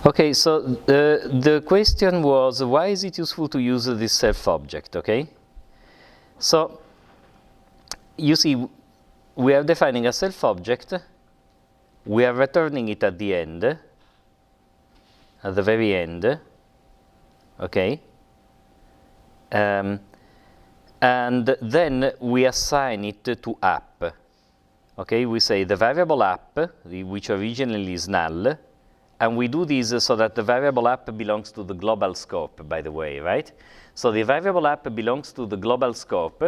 Okay, so the question was, why is it useful to use this self-object, okay? So, you see, we are defining a self-object, we are returning it at the end, at the very end, okay? And then we assign it to app, okay? We say the variable app, which originally is null, and we do this so that the variable app belongs to the global scope, by the way, right? So the variable app belongs to the global scope,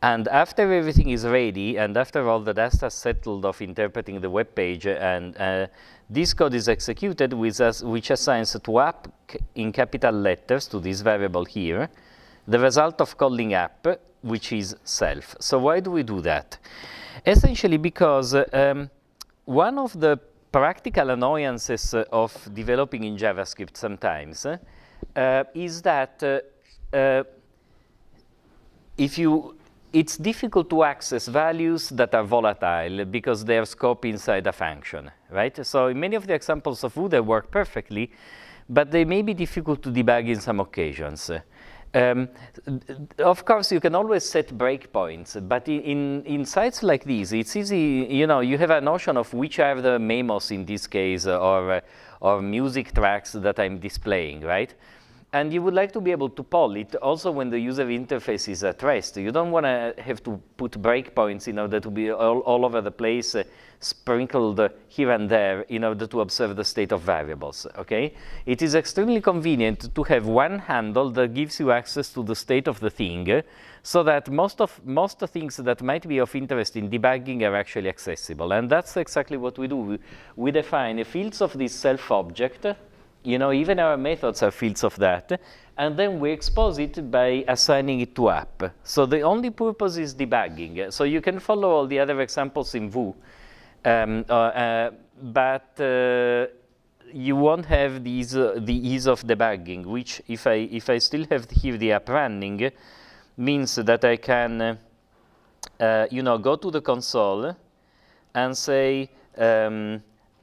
and after everything is ready, and after all the dust has settled of interpreting the web page, and this code is executed, which assigns to app in capital letters to this variable here, the result of calling app, which is self. So why do we do that? Essentially because one of the practical annoyances of developing in JavaScript sometimes is that it's difficult to access values that are volatile because they have scope inside a function, right? So in many of the examples of Vue, they work perfectly, but they may be difficult to debug in some occasions. Of course, you can always set breakpoints, but in sites like these, it's easy, you know, you have a notion of which are the memos in this case, or music tracks that I'm displaying, right? And you would like to be able to poll it also when the user interface is at rest. You don't want to have to put breakpoints in order to be all over the place, sprinkled here and there in order to observe the state of variables, okay? It is extremely convenient to have one handle that gives you access to the state of the thing, so that most things that might be of interest in debugging are actually accessible. And that's exactly what we do. We define fields of this self-object. You know, even our methods are fields of that. And then we expose it by assigning it to app. So the only purpose is debugging. So you can follow all the other examples in Vue. But you won't have the ease of debugging, which if I still have here the app running, means that I can you know, go to the console and say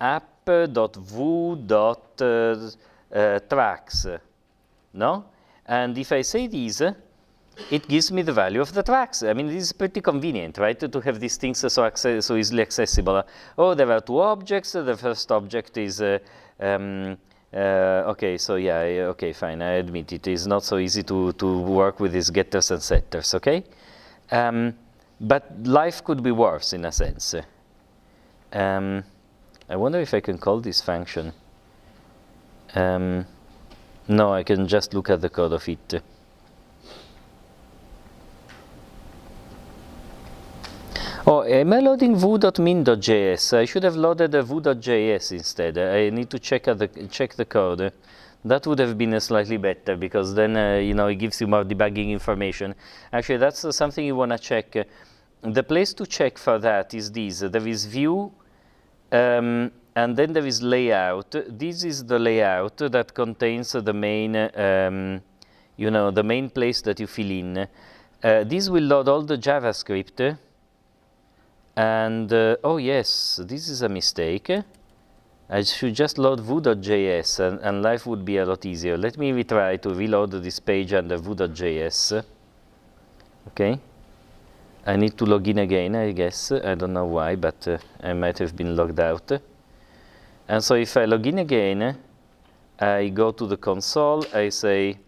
app.vue.tracks, no? And if I say this, it gives me the value of the tracks. I mean, this is pretty convenient, right, to have these things so easily accessible. Oh, there are two objects. The first object is, okay, so yeah, okay, fine, I admit it is not so easy to work with these getters and setters, okay? But life could be worse in a sense. I wonder if I can call this function. No, I can just look at the code of it. Oh, am I loading vue.min.js? I should have loaded vue.js instead. I need to check the code. That would have been slightly better, because then you know, it gives you more debugging information. Actually, that's something you want to check. The place to check for that is this. There is view. And then there is layout. This is the layout that contains the main, you know, the main place that you fill in. This will load all the JavaScript. And, oh yes, this is a mistake. I should just load vue.js, and life would be a lot easier. Let me retry to reload this page under vue.js. Okay. I need to log in again, I guess. I don't know why, but I might have been logged out. And so if I log in again, I go to the console, I say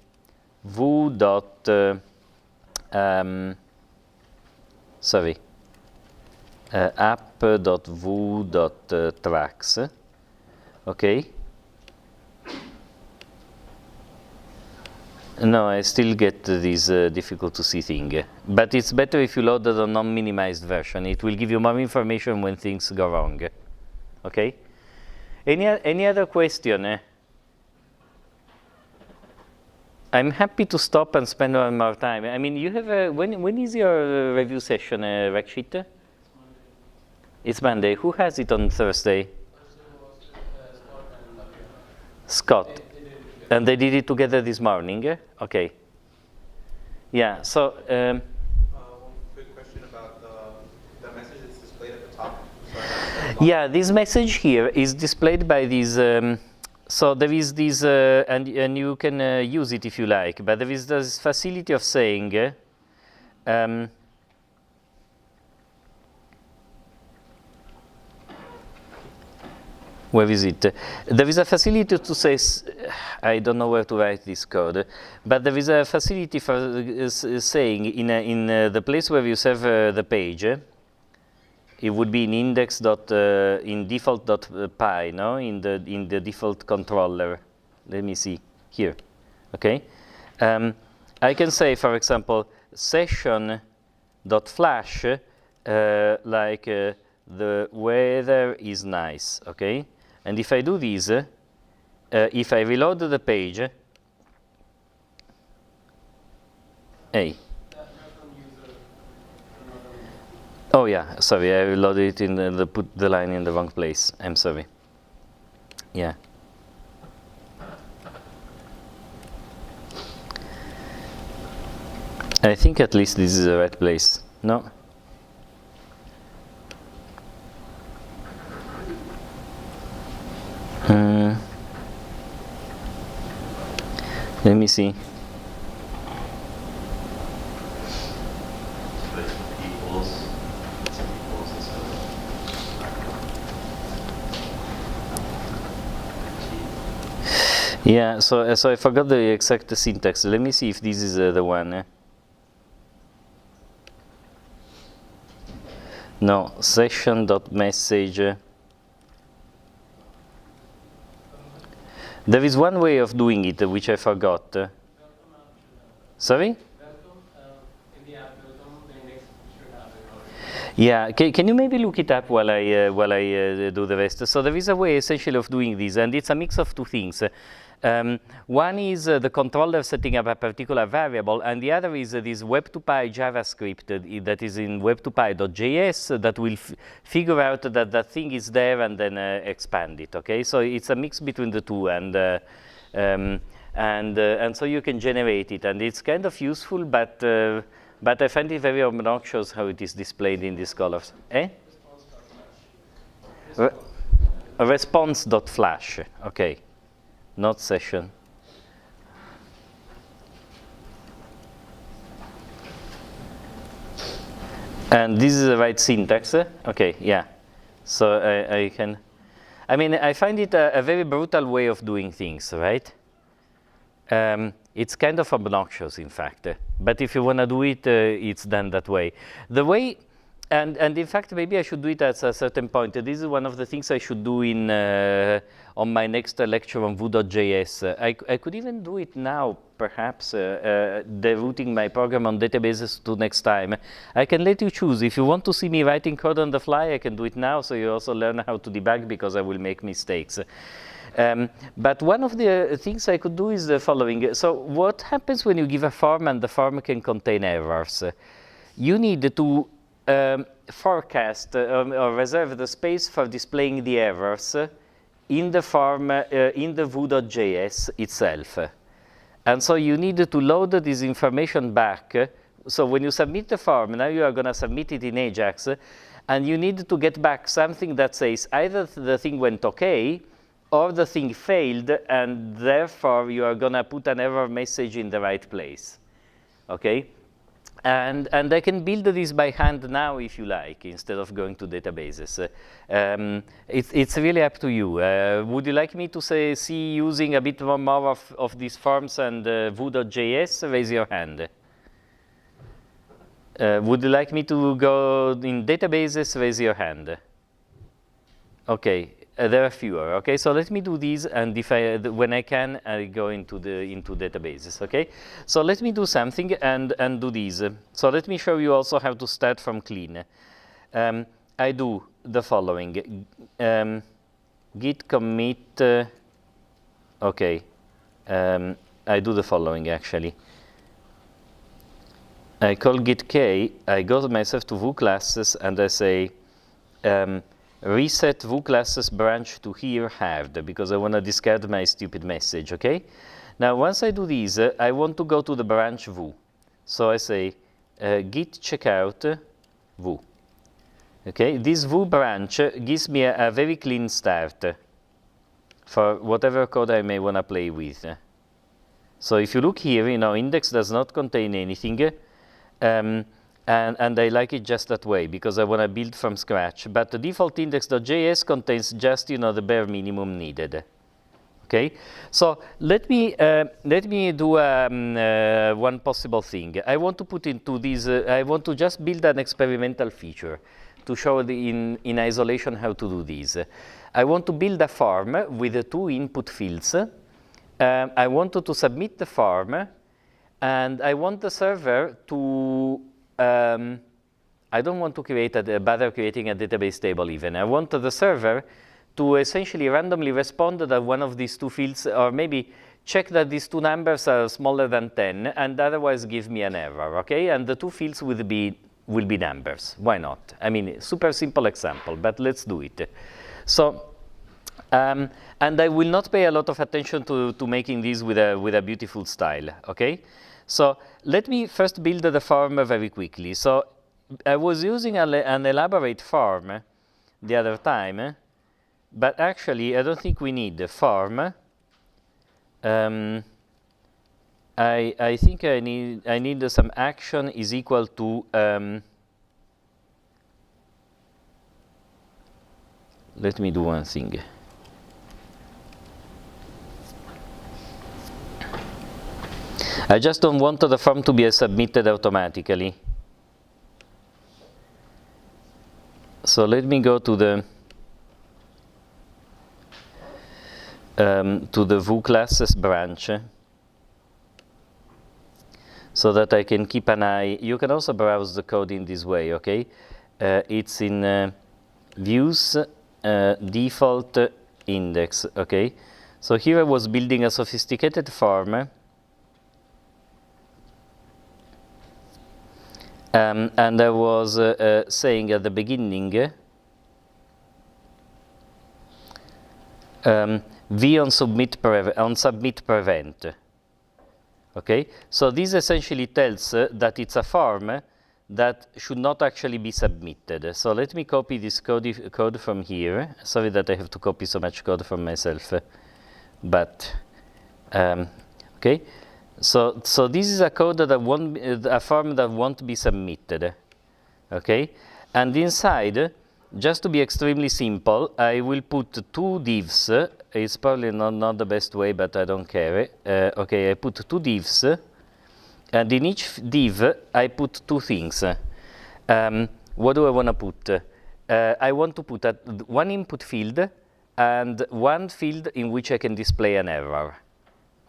app.vue.tracks, okay? No, I still get this difficult to see thing. But it's better if you load the non-minimized version. It will give you more information when things go wrong. Okay? Any other question? I'm happy to stop and spend one more time. I mean, you have a, when is your review session, Rakshit? It's Monday. Who has it on Thursday? Scott. And they did it together this morning? Okay. Yeah, so... one quick question about the message that's displayed at the top. Yeah, this message here is displayed by these So there is this, and you can use it if you like, but there is this facility of saying, where is it? There is a facility to say, I don't know where to write this code, but there is a facility for saying in the place where you save the page, it would be in index dot in default dot py, no, in the default controller. Let me see here. Okay, I can say, for example, session dot flash like the weather is nice. Okay, and if I do this, if I reload the page, hey. Oh yeah, sorry, I loaded it in put the line in the wrong place. I'm sorry. Yeah. I think at least this is the right place. No? Let me see. Yeah, so I forgot the exact syntax. Let me see if this is the one. No, session.message. There is one way of doing it, which I forgot. Sorry? Yeah, can you maybe look it up while I do the rest? So there is a way essentially of doing this, and it's a mix of two things. One is the controller setting up a particular variable, and the other is this web2py JavaScript that is in web2py.js that will figure out that that thing is there and then expand it. Okay, so it's a mix between the two, and so you can generate it, and it's kind of useful, but I find it very obnoxious how it is displayed in these colors. Eh? Response.flash. Okay. Not session. And this is the right syntax. Okay, yeah. So I can, I mean, I find it a very brutal way of doing things, right? It's kind of obnoxious, in fact. But if you want to do it, it's done that way. The way, and in fact, maybe I should do it at a certain point. This is one of the things I should do in on my next lecture on Vue.js. I could even do it now, perhaps, derouting my program on databases to next time. I can let you choose. If you want to see me writing code on the fly, I can do it now, so you also learn how to debug, because I will make mistakes. But one of the things I could do is the following. So what happens when you give a form and the form can contain errors? You need to forecast or reserve the space for displaying the errors in the form in the Vue.js itself. And so you need to load this information back. So when you submit the form, now you are going to submit it in Ajax, and you need to get back something that says either the thing went okay, or the thing failed, and therefore you are going to put an error message in the right place. Okay? And I can build this by hand now if you like, instead of going to databases. It's really up to you. Would you like me to see using a bit more of these forms and Vue.js? Raise your hand. Would you like me to go in databases? Raise your hand. Okay. There are fewer. Okay, so let me do these, and if when I can, I go into databases. Okay, so let me do something and do these. So let me show you also how to start from clean. I do the following: git commit. Okay, I do the following actually. I call git k. I go myself to Vue classes and I say. Reset Vue classes branch to here halved, because I want to discard my stupid message, okay? Now, once I do this, I want to go to the branch Vue. So I say git checkout Vue. Okay, this Vue branch gives me a very clean start for whatever code I may want to play with. So if you look here, index does not contain anything, and I like it just that way because I want to build from scratch. But the default index.js contains just the bare minimum needed. Okay, so let me do one possible thing. I want to put into this. I want to just build an experimental feature to show in isolation how to do this. I want to build a form with 2 input fields. I wanted to submit the form, and I want the server to. I don't want to bother creating a database table even. I want the server to essentially randomly respond that one of these 2 fields, or maybe check that these 2 numbers are smaller than 10, and otherwise give me an error, okay? And the 2 fields will be numbers. Why not? I mean, super simple example, but let's do it. So, and I will not pay a lot of attention to making this with a beautiful style, okay? So let me first build the form very quickly. So I was using an elaborate form the other time, but actually, I don't think we need the form. I think I need some action is equal to. Let me do one thing. I just don't want the form to be submitted automatically. So let me go to the Vue classes branch so that I can keep an eye. You can also browse the code in this way, okay? It's in views default index, okay? So here I was building a sophisticated form, and I was saying at the beginning V on submit prevent. Okay, so this essentially tells that it's a form that should not actually be submitted. So let me copy this code from here. Sorry that I have to copy so much code from myself, but okay. So this is a code that a form that won't be submitted. Okay, and inside, just to be extremely simple, I will put 2 divs. It's probably not the best way, but I don't care. Okay, I put 2 divs, and in each div I put 2 things. What do I want to put? I want to put one input field and one field in which I can display an error.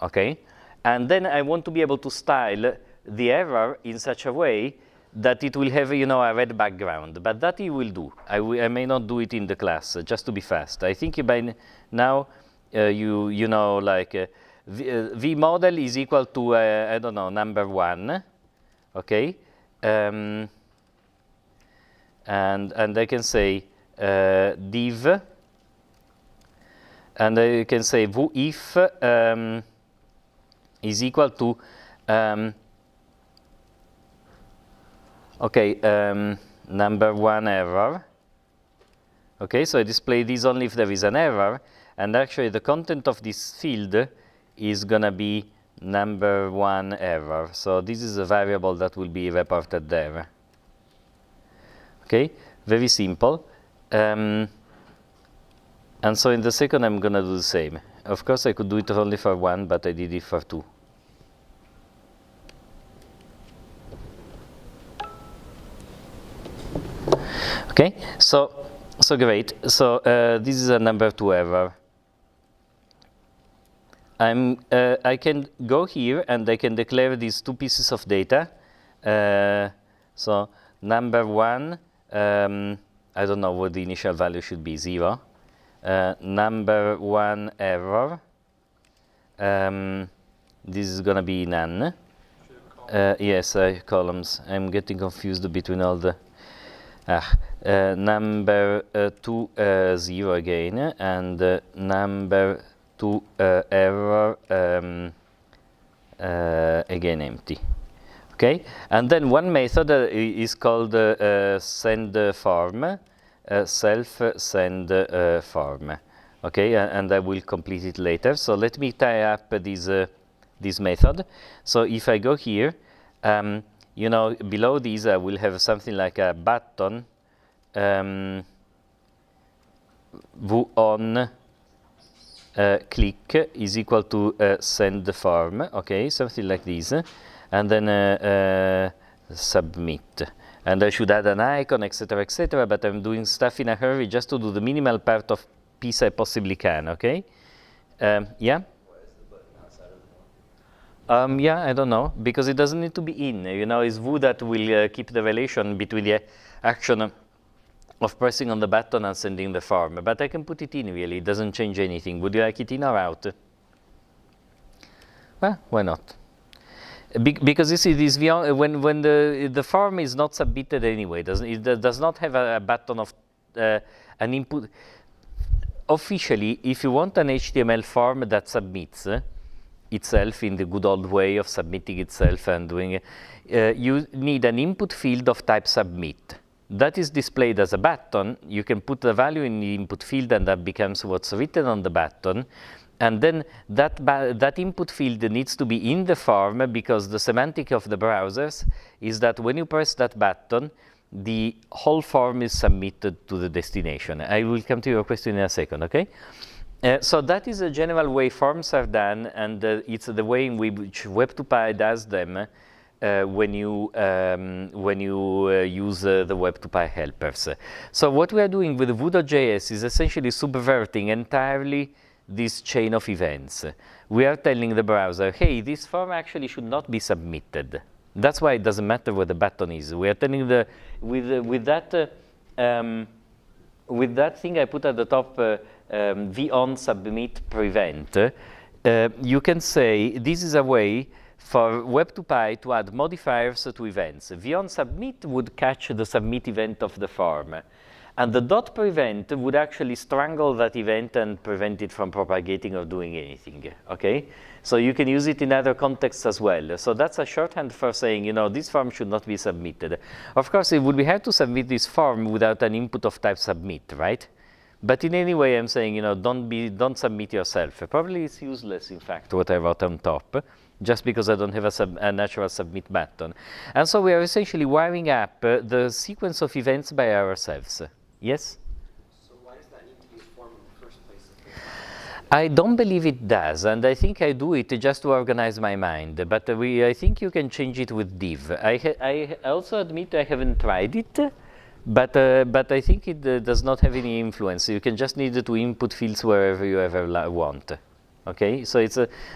Okay, and then I want to be able to style the error in such a way that it will have, a red background, but that it will do. I may not do it in the class, just to be fast. I think by now, you know, like v model is equal to, I don't know, number 1, okay? And I can say div, and I can say if is equal to, number 1 error. Okay, so I display this only if there is an error, and actually the content of this field is gonna be number 1 error. So this is a variable that will be reported there. Okay, very simple. And so in the second I'm gonna do the same. Of course I could do it only for 1, but I did it for 2. Okay, so great. So this is a number 2 error. I can go here and I can declare these 2 pieces of data. So number 1, I don't know what the initial value should be, 0. Number 1 error. This is gonna be none. Yes, columns. I'm getting confused between all the. Number 2 0 again, and number 2 error again empty. Okay, and then one method is called send form, self send form. Okay, and I will complete it later. So let me tie up this method. So if I go here, you know, below these I will have something like a button on click is equal to send the form, okay, something like this, and then submit. And I should add an icon, etc., but I'm doing stuff in a hurry just to do the minimal part of piece I possibly can, okay? Yeah? Why is the button outside of the form? Yeah, I don't know, because it doesn't need to be in. You know, it's Vue that will keep the relation between the action of pressing on the button and sending the form. But I can put it in, really. It doesn't change anything. Would you like it in or out? Well, why not? Because you see, this when the form is not submitted anyway, it does not have a button of an input. Officially, if you want an HTML form that submits itself in the good old way of submitting itself and doing it, you need an input field of type submit. That is displayed as a button. You can put the value in the input field and that becomes what's written on the button. And then that input field needs to be in the form because the semantic of the browsers is that when you press that button, the whole form is submitted to the destination. I will come to your question in a second, okay? So that is a general way forms are done, and it's the way in which Web2Py does them when you use the Web2Py helpers. So what we are doing with Vue.js is essentially subverting entirely this chain of events. We are telling the browser, hey, this form actually should not be submitted. That's why it doesn't matter where the button is. We are telling with that thing I put at the top, on submit prevent. You can say this is a way for Web2Py to add modifiers to events. On submit would catch the submit event of the form. And the dot prevent would actually strangle that event and prevent it from propagating or doing anything, okay? So you can use it in other contexts as well. So that's a shorthand for saying, you know, this form should not be submitted. Of course, it would be hard to submit this form without an input of type submit, right? But in any way, I'm saying, you know, don't submit yourself. Probably it's useless, in fact, what I wrote on top, just because I don't have a natural submit button. And so we are essentially wiring up the sequence of events by ourselves. Yes? So why does that need to be a form in the first place? I don't believe it does, and I think I do it just to organize my mind. But I think you can change it with div. I also admit I haven't tried it, but I think it does not have any influence. You can just need to input fields wherever you ever want. Okay, so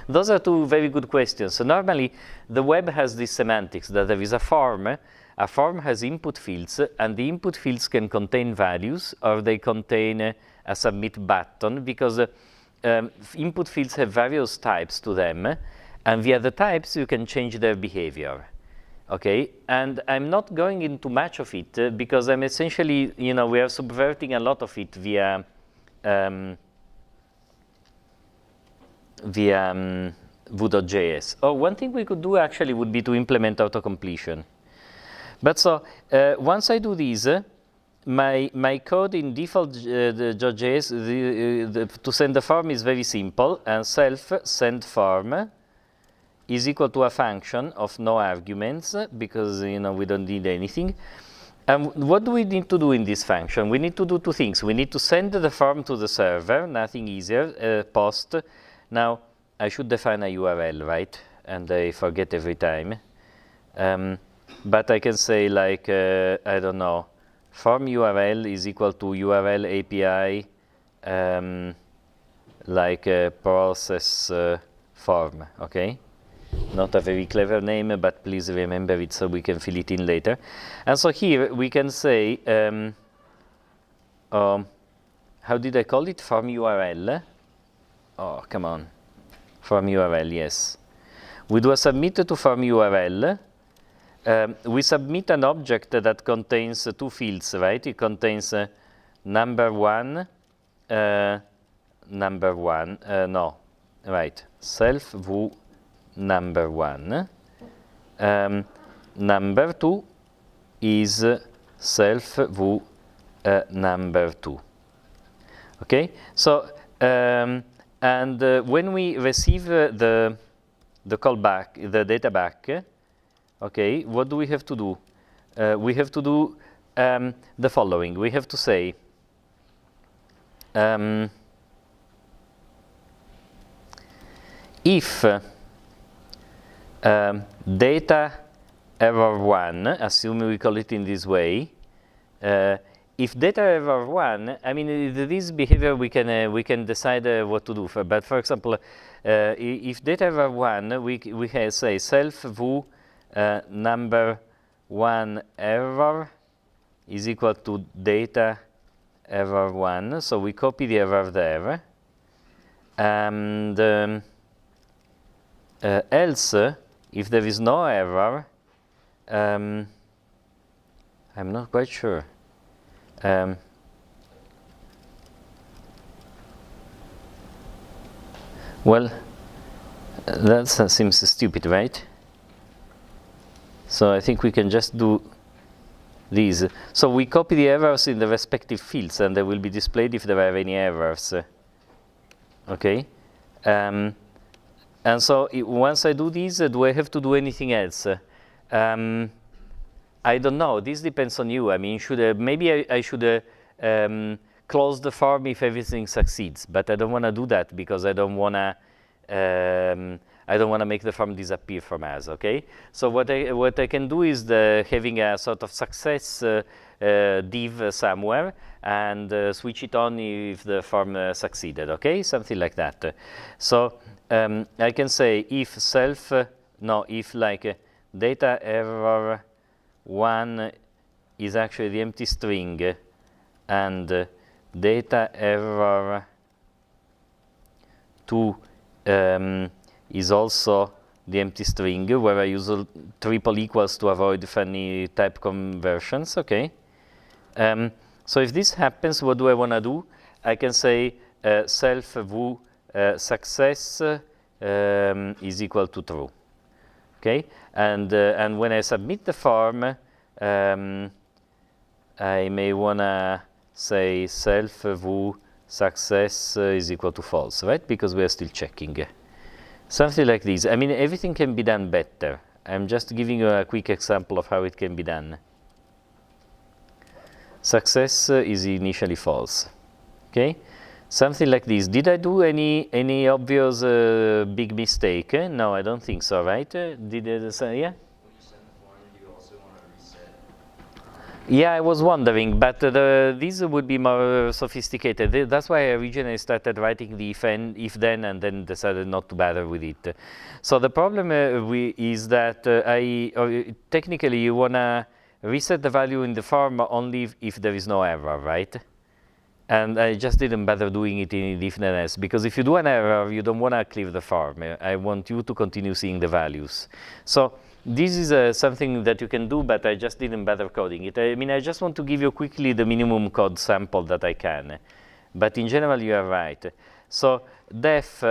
those are two very good questions. So normally the web has this semantics that there is a form. A form has input fields, and the input fields can contain values or they contain a submit button because input fields have various types to them, and via the types you can change their behavior. Okay, and I'm not going into much of it because I'm essentially, you know, we are subverting a lot of it via Vue.js. Oh, one thing we could do actually would be to implement autocompletion. But so once I do this, my code in default .js to send the form is very simple, and self send form is equal to a function of no arguments because, you know, we don't need anything. And what do we need to do in this function? We need to do two things. We need to send the form to the server, nothing easier, post. Now I should define a URL, right? And I forget every time. But I can say, like, I don't know, form URL is equal to URL API, like process form, okay? Not a very clever name, but please remember it so we can fill it in later. And so here we can say, how did I call it? Form URL. Oh, come on. Form URL, yes. We do a submit to form URL. We submit an object that contains two fields, right? It contains number one, self Vue number one. Number two is self Vue number two. Okay, so And when we receive the callback, the data back, okay, what do we have to do? We have to do the following. We have to say if data error 1, assuming we call it in this way, if data error 1, I mean, this behavior we can decide what to do for. But for example, if data error 1, we can say self vo number 1 error is equal to data error 1. So we copy the error there. And else, if there is no error, I'm not quite sure. Well, that seems stupid, right? So I think we can just do these. So we copy the errors in the respective fields, and they will be displayed if there are any errors. Okay? And so once I do these, do I have to do anything else? I don't know. This depends on you. I mean, maybe I should close the form if everything succeeds, but I don't want to do that because I don't want to make the form disappear from us. Okay. So what I can do is having a sort of success div somewhere and switch it on if the form succeeded. Okay, something like that. So I can say if if like data error 1 is actually the empty string and data error 2 is also the empty string, where I use triple equals to avoid funny type conversions. Okay. So if this happens, what do I want to do? I can say self vo success is equal to true. Okay, and when I submit the form, I may wanna say self vo success is equal to false, right? Because we are still checking. Something like this. I mean, everything can be done better. I'm just giving you a quick example of how it can be done. Success is initially false. Okay. Something like this. Did I do any obvious big mistake? No, I don't think so, right? Did I say, yeah? When you send the form, do you also want to reset? Yeah, I was wondering, but these would be more sophisticated. That's why I originally started writing the if then, and then decided not to bother with it. So the problem is that technically you want to reset the value in the form only if there is no error, right? And I just didn't bother doing it in if-then-else, because if you do an error, you don't want to clear the form. I want you to continue seeing the values. So this is something that you can do, but I just didn't bother coding it. I mean, I just want to give you quickly the minimum code sample that I can. But in general, you are right. So def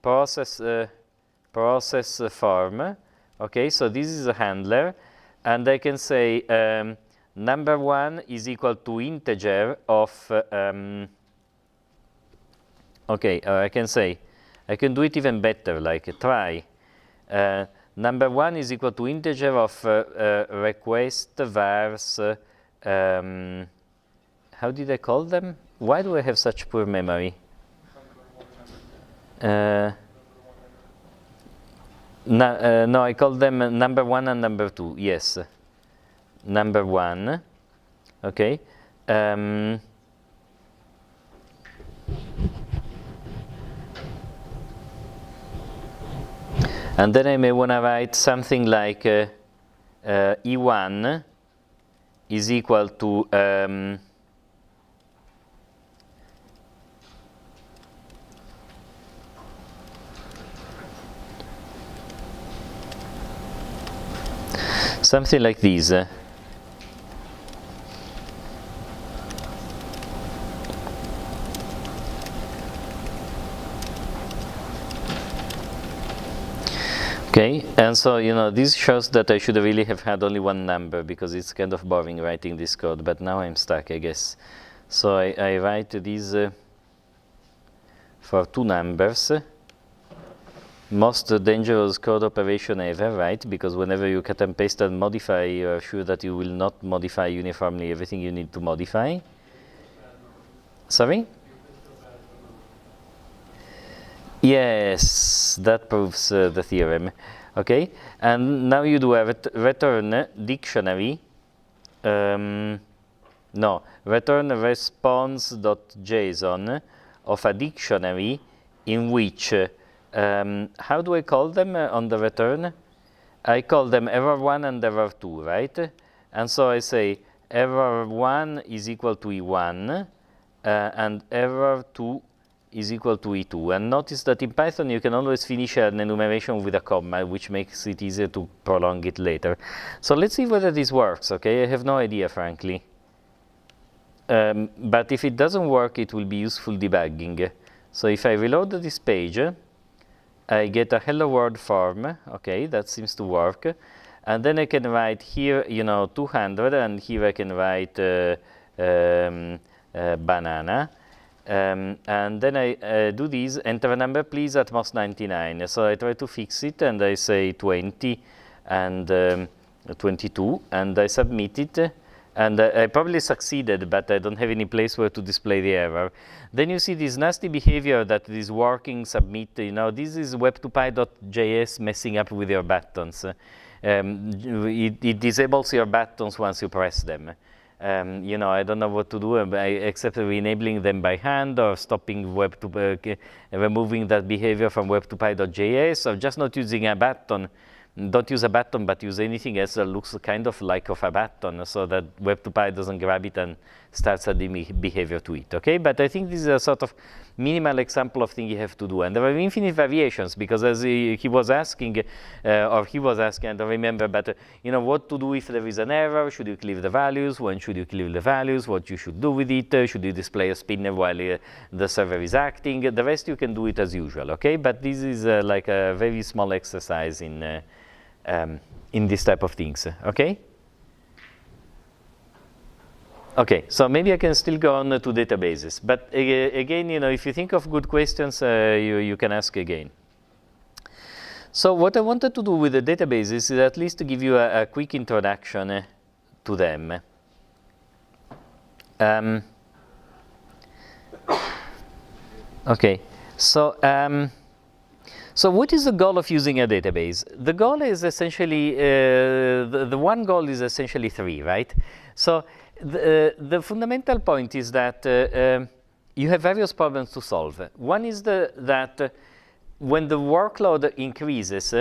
process form. Okay, so this is a handler. And I can say number 1 is equal to integer of, okay, I can say, I can do it even better, like try. Number 1 is equal to integer of request vars, how did I call them? Why do I have such poor memory? No, I call them number 1 and number 2, yes. Number 1, okay. And then I may want to write something like E1 is equal to something like this. Okay, and so, this shows that I should really have had only one number, because it's kind of boring writing this code, but now I'm stuck, I guess. So I write this for two numbers. Most dangerous code operation ever, right? Because whenever you cut and paste and modify, you are sure that you will not modify uniformly everything you need to modify. Sorry? Yes, that proves the theorem. Okay, and now you do a return dictionary. No, return response.json of a dictionary in which, how do I call them on the return? I call them error1 and error2, right? And so I say error1 is equal to E1 and error2 is equal to E2. And notice that in Python you can always finish an enumeration with a comma, which makes it easier to prolong it later. So let's see whether this works, okay? I have no idea, frankly. But if it doesn't work, it will be useful debugging. So if I reload this page, I get a hello world form. Okay, that seems to work. And then I can write here, 200, and here I can write banana. And then I do this, enter a number please at most 99. So I try to fix it and I say 20 and 22 and I submit it. And I probably succeeded, but I don't have any place where to display the error. Then you see this nasty behavior that is working, submit, this is web2py.js messing up with your buttons. It disables your buttons once you press them. I don't know what to do except re-enabling them by hand or stopping removing that behavior from web2py.js or just not using a button. Don't use a button, but use anything else that looks kind of like a button so that web2py doesn't grab it and starts adding behavior to it, okay? But I think this is a sort of minimal example of thing you have to do. And there are infinite variations because as he was asking, I don't remember, but what to do if there is an error? Should you clear the values? When should you clear the values? What you should do with it? Should you display a spinner while the server is acting? The rest you can do it as usual, okay? But this is like a very small exercise in this type of things, okay? Okay, so maybe I can still go on to databases. But again, if you think of good questions, you can ask again. So what I wanted to do with the databases is at least to give you a quick introduction to them. Okay, so so what is the goal of using a database? The goal is essentially, the one goal is essentially three, right? So the fundamental point is that you have various problems to solve. One is that when the workload increases,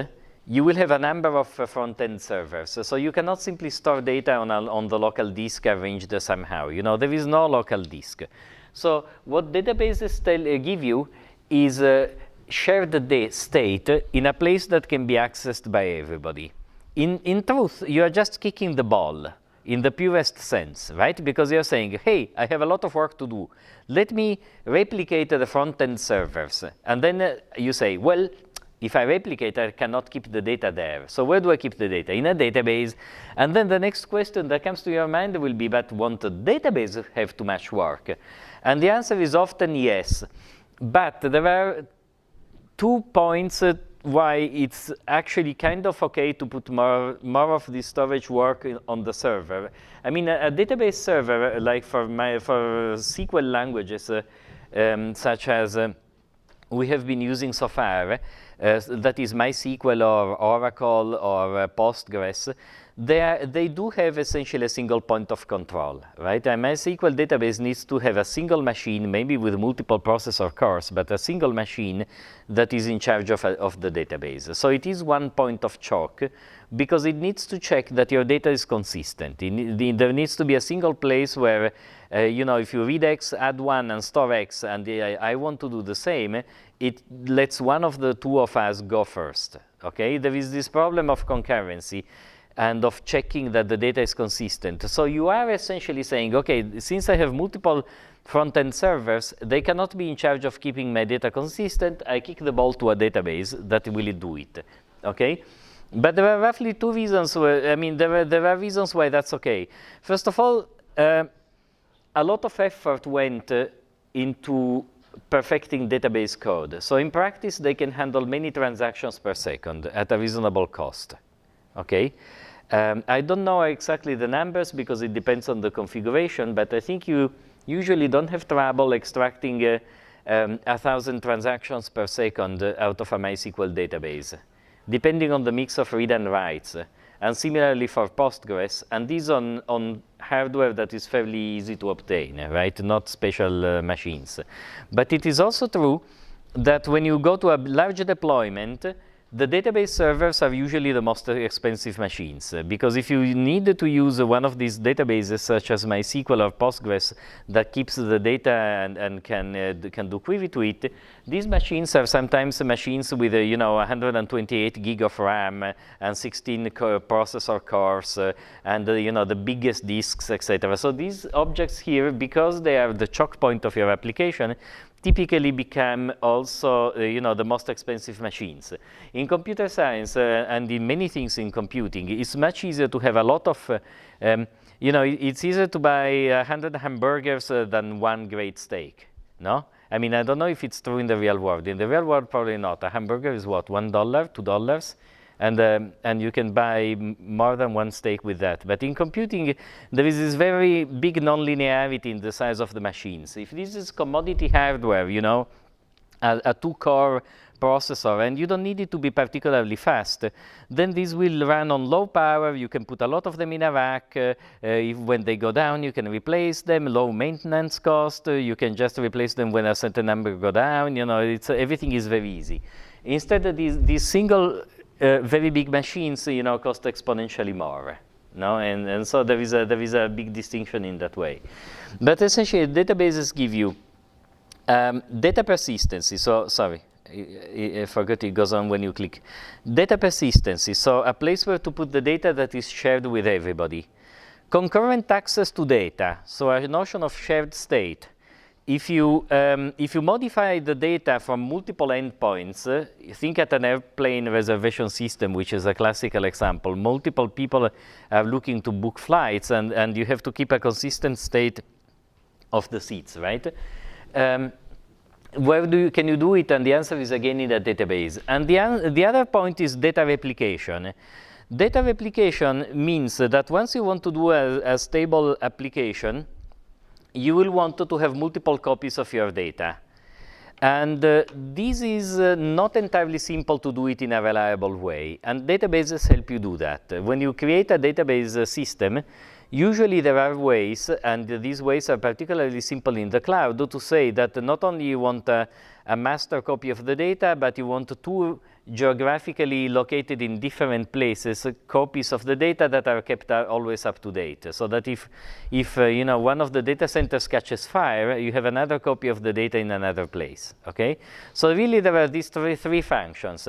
you will have a number of front-end servers. So you cannot simply store data on the local disk arranged somehow. There is no local disk. So what databases give you is shared state in a place that can be accessed by everybody. In truth, you are just kicking the ball in the purest sense, right? Because you're saying, hey, I have a lot of work to do. Let me replicate the front-end servers. And then you say, well, if I replicate, I cannot keep the data there. So where do I keep the data? In a database. And then the next question that comes to your mind will be, but won't the database have too much work? And the answer is often yes. But there are 2 points why it's actually kind of okay to put more of the storage work on the server. I mean, a database server, like for SQL languages, such as we have been using so far, that is MySQL or Oracle or Postgres, they do have essentially a single point of control, right? A MySQL database needs to have a single machine, maybe with multiple processor cores, but a single machine that is in charge of the database. So it is one point of choke because it needs to check that your data is consistent. There needs to be a single place where, if you read X, add 1 and store X, and I want to do the same, it lets one of the two of us go first, okay? There is this problem of concurrency and of checking that the data is consistent. So you are essentially saying, okay, since I have multiple front-end servers, they cannot be in charge of keeping my data consistent. I kick the ball to a database that will do it, okay? But there are roughly 2 reasons where, there are reasons why that's okay. First of all, a lot of effort went into perfecting database code. So in practice, they can handle many transactions per second at a reasonable cost. Okay, I don't know exactly the numbers because it depends on the configuration, but I think you usually don't have trouble extracting 1,000 transactions per second out of a MySQL database, depending on the mix of read and writes. And similarly for Postgres, and this on hardware that is fairly easy to obtain, right? Not special machines. But it is also true that when you go to a large deployment, the database servers are usually the most expensive machines, because if you need to use one of these databases such as MySQL or Postgres that keeps the data and can do query to it, these machines are sometimes machines with 128 gig of RAM and 16 processor cores and the biggest disks, etc. So these objects here, because they are the choke point of your application, typically become also, the most expensive machines. In computer science and in many things in computing, it's much easier to have a lot of, it's easier to buy 100 hamburgers than one great steak, no? I mean, I don't know if it's true in the real world. In the real world, probably not. A hamburger is what, $1, $2? And you can buy more than one steak with that. But in computing, there is this very big nonlinearity in the size of the machines. If this is commodity hardware, a two-core processor, and you don't need it to be particularly fast, then this will run on low power. You can put a lot of them in a rack. When they go down, you can replace them. Low maintenance cost. You can just replace them when a certain number go down. Everything is very easy. Instead, these single very big machines, cost exponentially more, no? And so there is a big distinction in that way. But essentially, databases give you data persistency. So sorry, I forgot it goes on when you click. Data persistency. So a place where to put the data that is shared with everybody. Concurrent access to data. So a notion of shared state. If you modify the data from multiple endpoints, think at an airplane reservation system, which is a classical example. Multiple people are looking to book flights, and you have to keep a consistent state of the seats, right? Where can you do it? And the answer is again in a database. And the other point is data replication. Data replication means that once you want to do a stable application, you will want to have multiple copies of your data. And this is not entirely simple to do it in a reliable way. And databases help you do that. When you create a database system, usually there are ways, and these ways are particularly simple in the cloud, to say that not only you want a master copy of the data, but you want two geographically located in different places copies of the data that are kept always up to date, so that if one of the data centers catches fire, you have another copy of the data in another place. Okay, so really there are these three functions.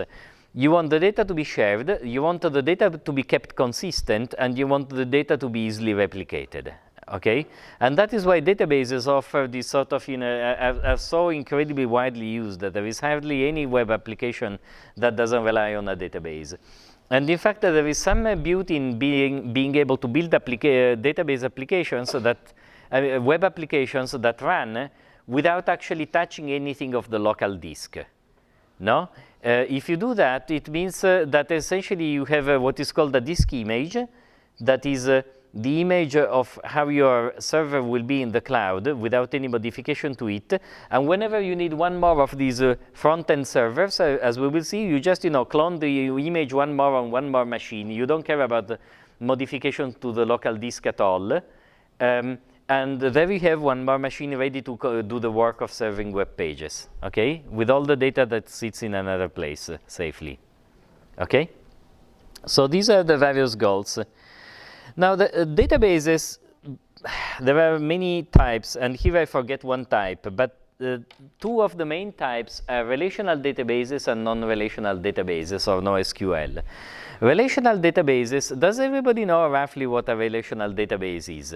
You want the data to be shared, you want the data to be kept consistent, and you want the data to be easily replicated. Okay, and that is why databases offer this sort of, are so incredibly widely used that there is hardly any web application that doesn't rely on a database. And in fact, there is some beauty in being able to build database applications that web applications that run without actually touching anything of the local disk. No, if you do that, it means that essentially you have what is called a disk image, that is the image of how your server will be in the cloud without any modification to it. And whenever you need one more of these front-end servers, as we will see, you just clone the image one more on one more machine. You don't care about the modification to the local disk at all. And there we have one more machine ready to do the work of serving web pages, okay, with all the data that sits in another place safely. Okay, so these are the various goals. Now, the databases, there are many types, and here I forget one type, but two of the main types are relational databases and non-relational databases, or NoSQL. Relational databases, does everybody know roughly what a relational database is?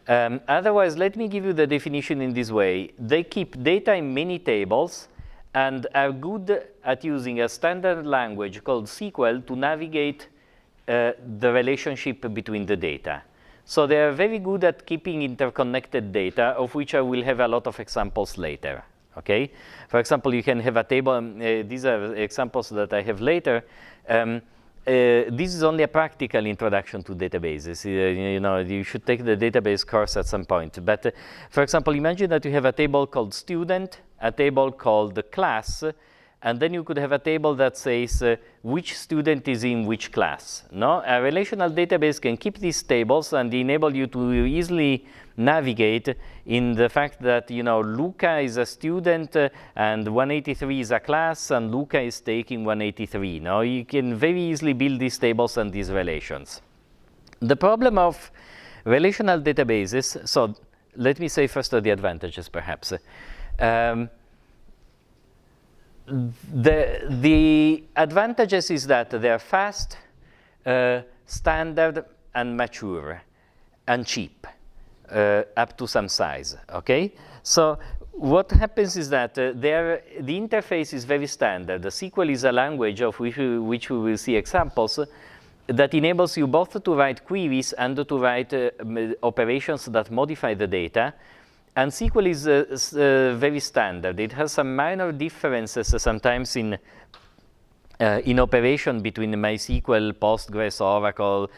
Otherwise, let me give you the definition in this way. They keep data in many tables and are good at using a standard language called SQL to navigate the relationship between the data. So they are very good at keeping interconnected data, of which I will have a lot of examples later. okay? For example, you can have a table, these are examples that I have later. This is only a practical introduction to databases. You know, you should take the database course at some point. But for example, imagine that you have a table called student, a table called class, and then you could have a table that says which student is in which class. No? A relational database can keep these tables and enable you to easily navigate in the fact that, you know, Luca is a student and 183 is a class and Luca is taking 183. Now you can very easily build these tables and these relations. The problem of relational databases, so let me say first the advantages perhaps. The advantages is that they're fast, standard, and mature, and cheap, up to some size, okay? So what happens is that the interface is very standard. The SQL is a language of which we will see examples that enables you both to write queries and to write operations that modify the data. And SQL is very standard. It has some minor differences sometimes in operation between MySQL, Postgres, Oracle.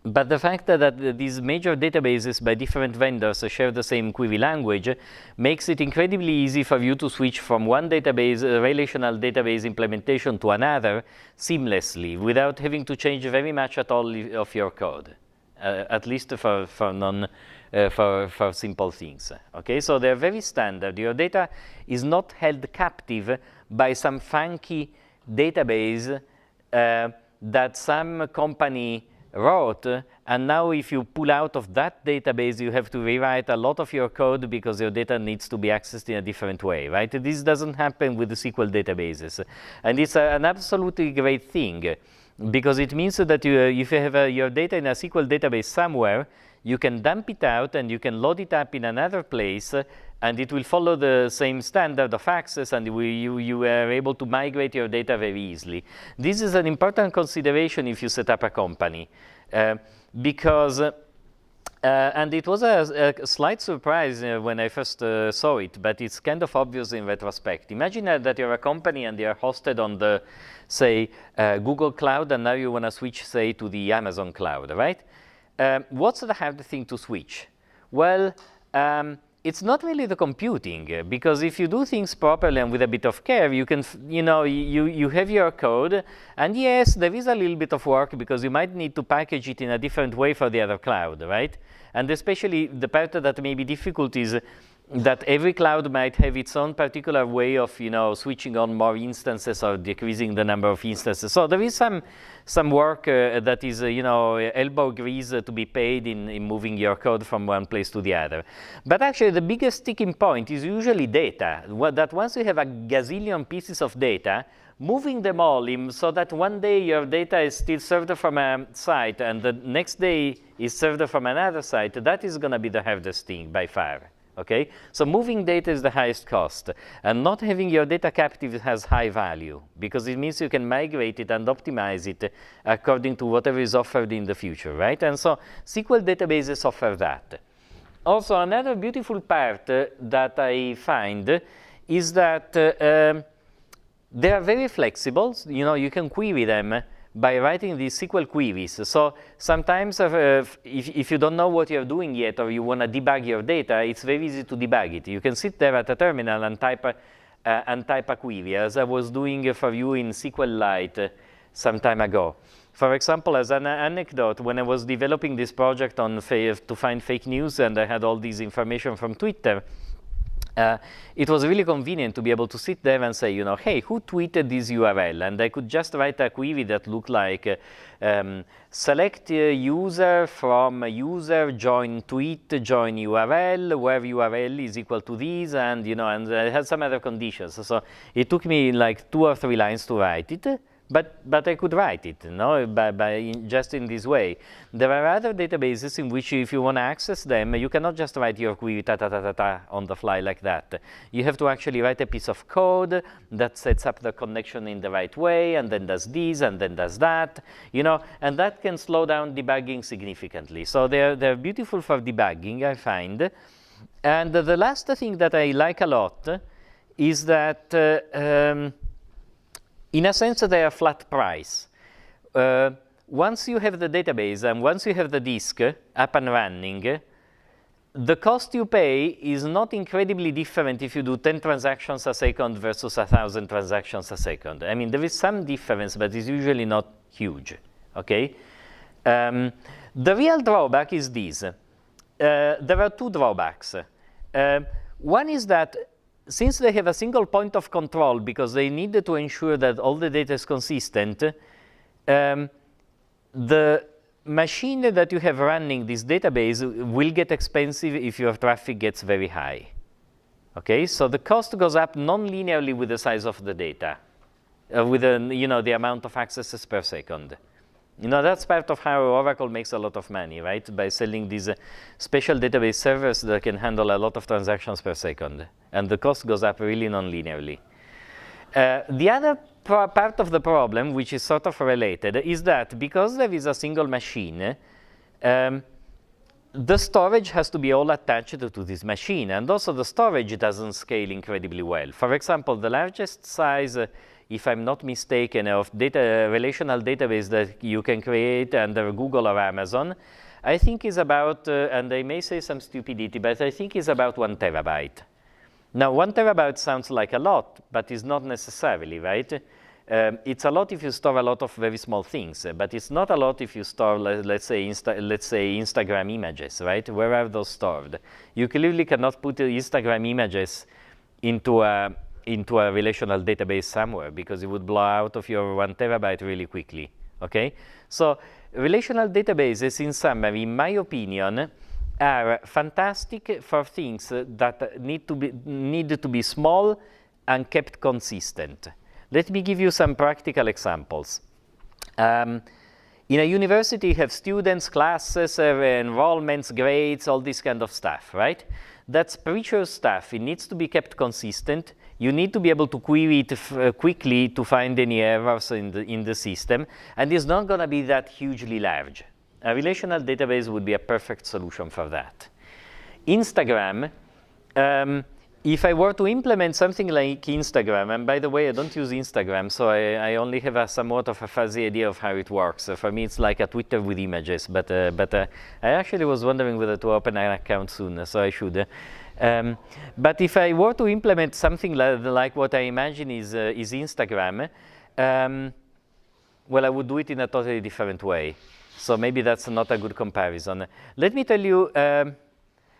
But the fact that these major databases by different vendors share the same query language makes it incredibly easy for you to switch from one database, relational database implementation to another seamlessly without having to change very much at all of your code, at least for simple things. Okay, so they're very standard. Your data is not held captive by some funky database that some company wrote, and now if you pull out of that database, you have to rewrite a lot of your code because your data needs to be accessed in a different way, right? This doesn't happen with the SQL databases, and it's an absolutely great thing because it means that if you have your data in a SQL database somewhere, you can dump it out and you can load it up in another place, and it will follow the same standard of access, and you are able to migrate your data very easily. This is an important consideration if you set up a company, because and it was a slight surprise when I first saw it, but it's kind of obvious in retrospect. Imagine that you're a company and you're hosted on the, say, Google Cloud, and now you want to switch, say, to the Amazon Cloud, right? What's the hard thing to switch? Well, it's not really the computing, because if you do things properly and with a bit of care, you can, you have your code, and yes, there is a little bit of work because you might need to package it in a different way for the other cloud, right? And especially the part that may be difficult is that every cloud might have its own particular way of, switching on more instances or decreasing the number of instances. So there is some work that is, elbow grease to be paid in moving your code from one place to the other. But actually, the biggest sticking point is usually data. That once you have a gazillion pieces of data, moving them all in so that one day your data is still served from a site and the next day is served from another site, that is going to be the hardest thing by far. Okay, so moving data is the highest cost, and not having your data captive has high value because it means you can migrate it and optimize it according to whatever is offered in the future, right? And so SQL databases offer that. Also, another beautiful part that I find is that they are very flexible. You can query them by writing these SQL queries. So sometimes if you don't know what you're doing yet or you want to debug your data, it's very easy to debug it. You can sit there at a terminal and type a query, as I was doing for you in SQLite some time ago. For example, as an anecdote, when I was developing this project on to find fake news and I had all this information from Twitter, it was really convenient to be able to sit there and say, hey, who tweeted this URL? And I could just write a query that looked like select user from user, join tweet, join URL, where URL is equal to this, and and I had some other conditions. So it took me like 2 or 3 lines to write it. But I could write it, just in this way. There are other databases in which, if you want to access them, you cannot just write your query on the fly like that. You have to actually write a piece of code that sets up the connection in the right way, and then does this, and then does that, and that can slow down debugging significantly. So they're beautiful for debugging, I find. And the last thing that I like a lot is that, in a sense, they are flat price. Once you have the database and once you have the disk up and running, the cost you pay is not incredibly different if you do 10 transactions a second versus 1,000 transactions a second. I mean, there is some difference, but it's usually not huge, okay? The real drawback is this. There are two drawbacks. One is that since they have a single point of control because they need to ensure that all the data is consistent, the machine that you have running this database will get expensive if your traffic gets very high. Okay, so the cost goes up non-linearly with the size of the data, with the amount of accesses per second. That's part of how Oracle makes a lot of money, right? By selling these special database servers that can handle a lot of transactions per second. And the cost goes up really non-linearly. The other part of the problem, which is sort of related, is that because there is a single machine, the storage has to be all attached to this machine. And also the storage doesn't scale incredibly well. For example, the largest size, if I'm not mistaken, of relational database that you can create under Google or Amazon, I think is about, and I may say some stupidity, but I think is about 1 terabyte. Now, 1 terabyte sounds like a lot, but it's not necessarily, right? It's a lot if you store a lot of very small things, but it's not a lot if you store, let's say Instagram images, right? Where are those stored? You clearly cannot put Instagram images into a relational database somewhere because it would blow out of your 1 terabyte really quickly, okay? So relational databases, in summary, in my opinion, are fantastic for things that need to be small and kept consistent. Let me give you some practical examples. In a university, you have students, classes, enrollments, grades, all this kind of stuff, right? That's precious stuff. It needs to be kept consistent. You need to be able to query it quickly to find any errors in the system, and it's not going to be that hugely large. A relational database would be a perfect solution for that. Instagram, if I were to implement something like Instagram, and by the way, I don't use Instagram, so I only have a somewhat of a fuzzy idea of how it works. For me, it's like a Twitter with images, but I actually was wondering whether to open an account soon, so I should. But if I were to implement something like what I imagine is Instagram, well, I would do it in a totally different way. So maybe that's not a good comparison. Let me tell you,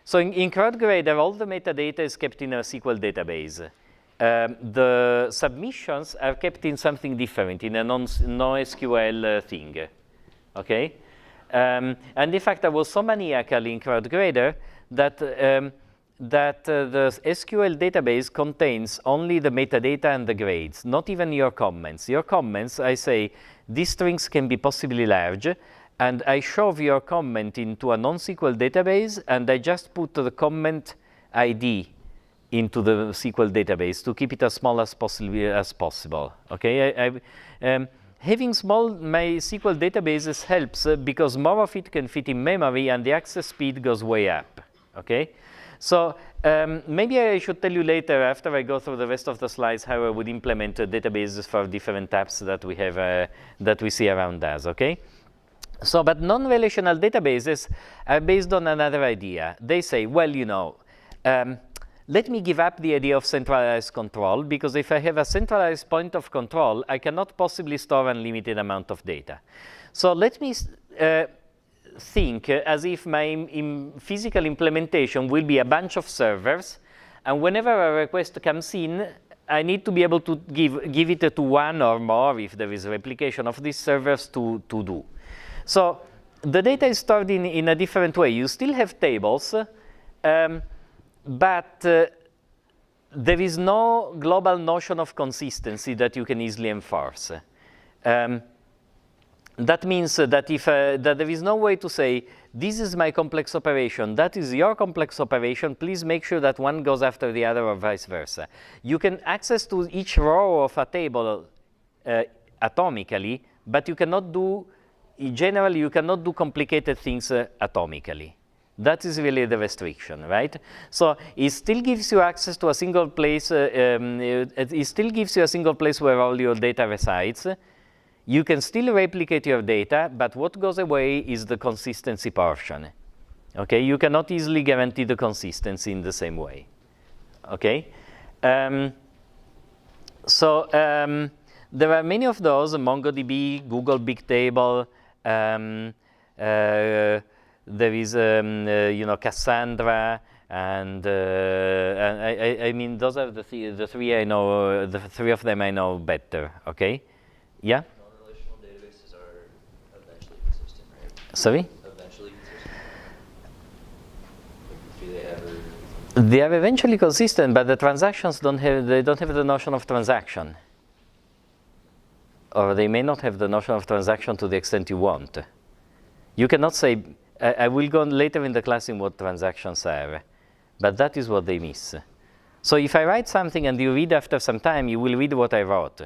so in CrowdGrader, all the metadata is kept in a SQL database. The submissions are kept in something different, in a NoSQL thing, okay? And in fact, I was so maniacal in CrowdGrader that the SQL database contains only the metadata and the grades, not even your comments. Your comments, I say, these strings can be possibly large, and I shove your comment into a non-SQL database, and I just put the comment ID into the SQL database to keep it as small as possible. Okay, having small MySQL databases helps because more of it can fit in memory, and the access speed goes way up. Okay, so maybe I should tell you later, after I go through the rest of the slides, how I would implement databases for different apps that we have that we see around us. Okay. So, but non-relational databases are based on another idea. They say, well, let me give up the idea of centralized control, because if I have a centralized point of control, I cannot possibly store unlimited amount of data. So let me think as if my physical implementation will be a bunch of servers, and whenever a request comes in, I need to be able to give it to one or more, if there is replication of these servers, to do. So the data is stored in a different way. You still have tables, but there is no global notion of consistency that you can easily enforce. That means that that there is no way to say, this is my complex operation, that is your complex operation, please make sure that one goes after the other, or vice versa. You can access to each row of a table atomically, but you cannot do, generally, you cannot do complicated things atomically. That is really the restriction, right? So it still gives you access to a single place. It still gives you a single place where all your data resides. You can still replicate your data, but what goes away is the consistency portion. Okay, you cannot easily guarantee the consistency in the same way. Okay, there are many of those: MongoDB, Google Bigtable. There is, Cassandra, and I mean, those are the three I know. The three of them I know better. Okay, yeah. Non-relational databases are eventually consistent, right? Sorry. Eventually consistent. Do they ever? They are eventually consistent, but the transactions don't have the notion of transaction, or they may not have the notion of transaction to the extent you want. You cannot say. I will go later in the class in what transactions are, but that is what they miss. So if I write something and you read after some time, you will read what I wrote.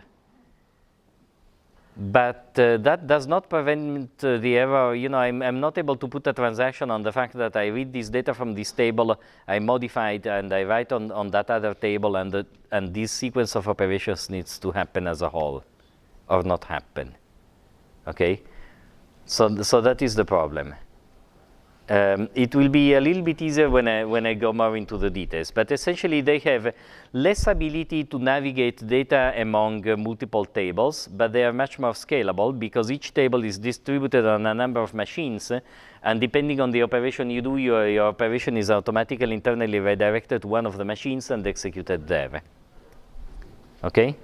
But that does not prevent the error. I'm not able to put a transaction on the fact that I read this data from this table, I modify it, and I write on that other table, and this sequence of operations needs to happen as a whole, or not happen. Okay? So that is the problem. It will be a little bit easier when I go more into the details, but essentially they have less ability to navigate data among multiple tables, but they are much more scalable because each table is distributed on a number of machines, and depending on the operation you do, your operation is automatically internally redirected to one of the machines and executed there. Okay?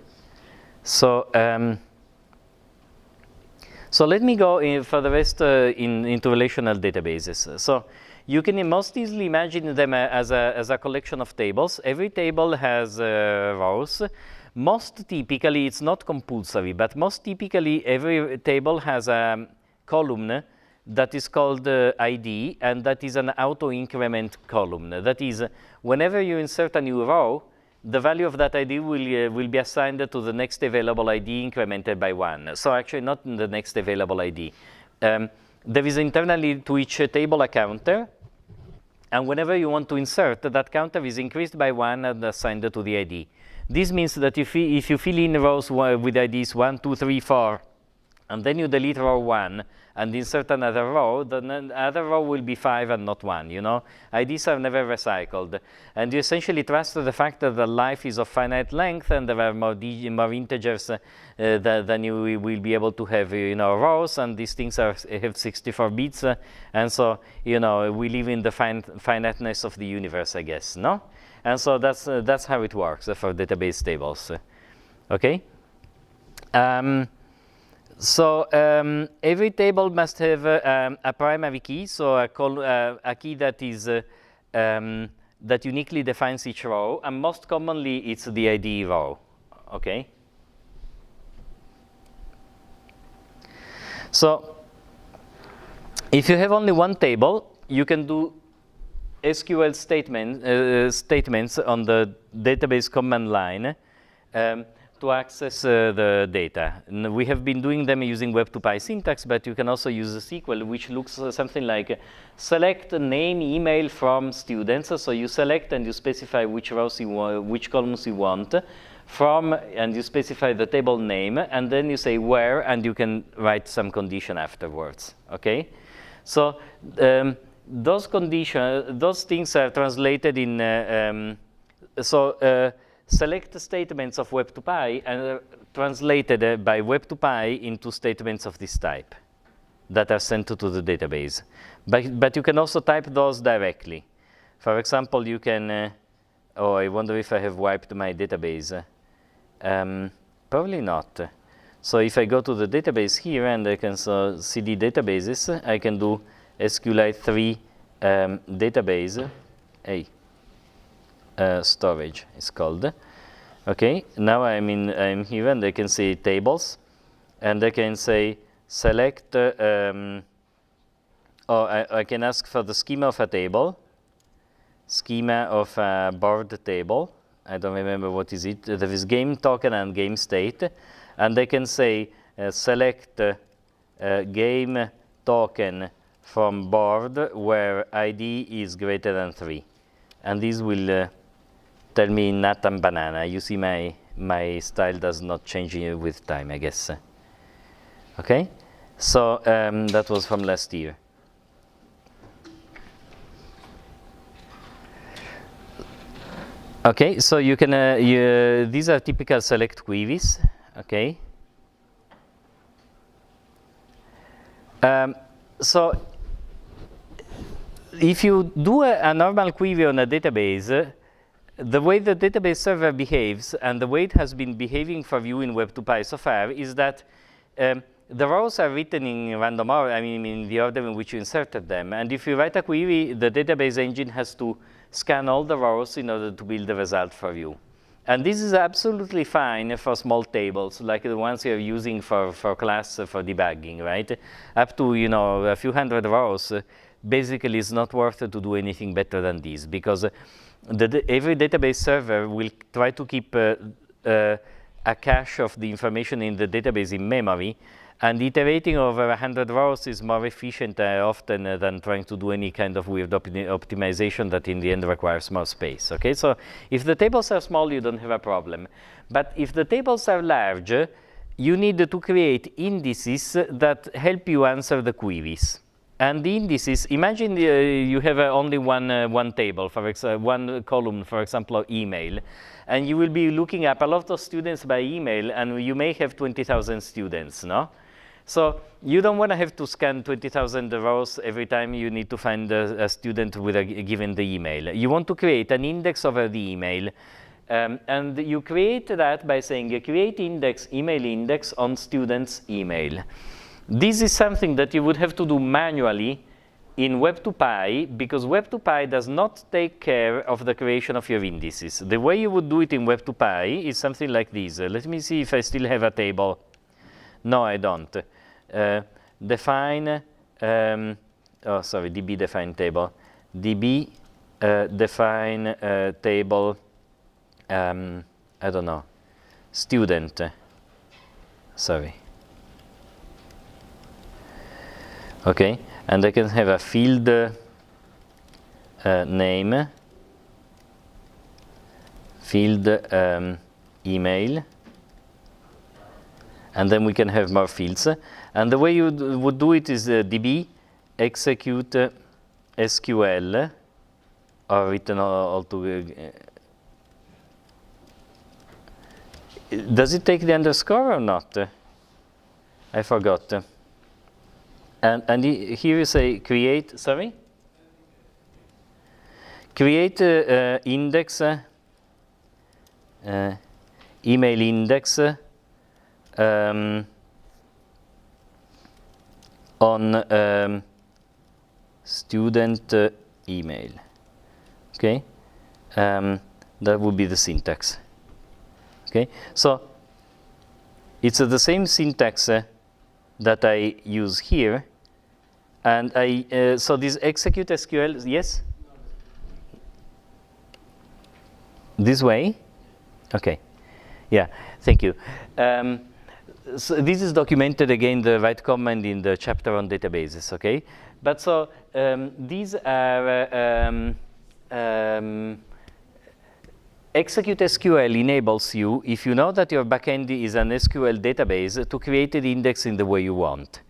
So let me go for the rest into relational databases. So you can most easily imagine them as a collection of tables. Every table has rows. Most typically, it's not compulsory, but most typically every table has a column that is called ID, and that is an auto-increment column. That is, whenever you insert a new row, the value of that ID will be assigned to the next available ID incremented by 1. So actually not the next available ID. There is internally to each table a counter, and whenever you want to insert, that counter is increased by 1 and assigned to the ID. This means that if you fill in rows with IDs 1, 2, 3, 4, and then you delete row 1 and insert another row, the other row will be 5 and not 1, IDs are never recycled. And you essentially trust the fact that the life is of finite length and there are more integers than you will be able to have, rows, and these things have 64 bits. And so, we live in the finiteness of the universe, I guess, no? And so that's how it works for database tables. Okay? So every table must have a primary key, so a key that is that uniquely defines each row, and most commonly it's the ID row. Okay. So if you have only one table, you can do SQL statements on the database command line to access the data. And we have been doing them using Web2Py syntax, but you can also use a SQL, which looks something like select name, email from students. So you select and you specify which rows you want, which columns you want from, and you specify the table name, and then you say where, and you can write some condition afterwards. Okay, so those things are translated in select statements of Web2Py and translated by Web2Py into statements of this type that are sent to the database. But you can also type those directly. For example, you can, I wonder if I have wiped my database. Probably not. So if I go to the database here and I can cd databases, I can do SQLite 3 database. Storage is called. Okay, now I'm here and I can say tables, and I can say select, I can ask for the schema of a table, schema of a board table. I don't remember what is it. There is game token and game state, and I can say select game token from board where ID is greater than 3. And this will tell me nut and banana. You see my style does not change with time, I guess. Okay? So that was from last year. Okay, so you can, these are typical select queries, okay? So if you do a normal query on a database, the way the database server behaves and the way it has been behaving for you in Web2Py so far is that the rows are written in random order, I mean in the order in which you inserted them. And if you write a query, the database engine has to scan all the rows in order to build the result for you. And this is absolutely fine for small tables, like the ones you're using for class for debugging, right? Up to, you know, a few hundred rows, basically it's not worth it to do anything better than this, because every database server will try to keep a cache of the information in the database in memory, and iterating over 100 rows is more efficient often than trying to do any kind of weird optimization that in the end requires more space. Okay, so if the tables are small, you don't have a problem. But if the tables are large, you need to create indices that help you answer the queries. And the indices, imagine you have only one table, for example, one column, for example, of email. And you will be looking up a lot of students by email, and you may have 20,000 students, no? So you don't want to have to scan 20,000 rows every time you need to find a student with given the email. You want to create an index over the email. And you create that by saying create index, email index on student's email. This is something that you would have to do manually in Web2Py, because Web2Py does not take care of the creation of your indices. The way you would do it in Web2Py is something like this. Let me see if I still have a table. No, I don't. Define, oh, sorry, DB define table. DB define table, I don't know, student. Sorry. Okay, and I can have a field name, field email, and then we can have more fields. And the way you would do it is db execute SQL, or written all together. Does it take the underscore or not? I forgot. And here you say create, sorry? Create index, email index on student email. Okay? That would be the syntax. Okay? So it's the same syntax that I use here, and so this execute SQL, yes? This way? Okay. Yeah, thank you. So this is documented again, the right command in the chapter on databases, okay? But so these are execute SQL enables you, if you know that your backend is an SQL database, to create an index in the way you want.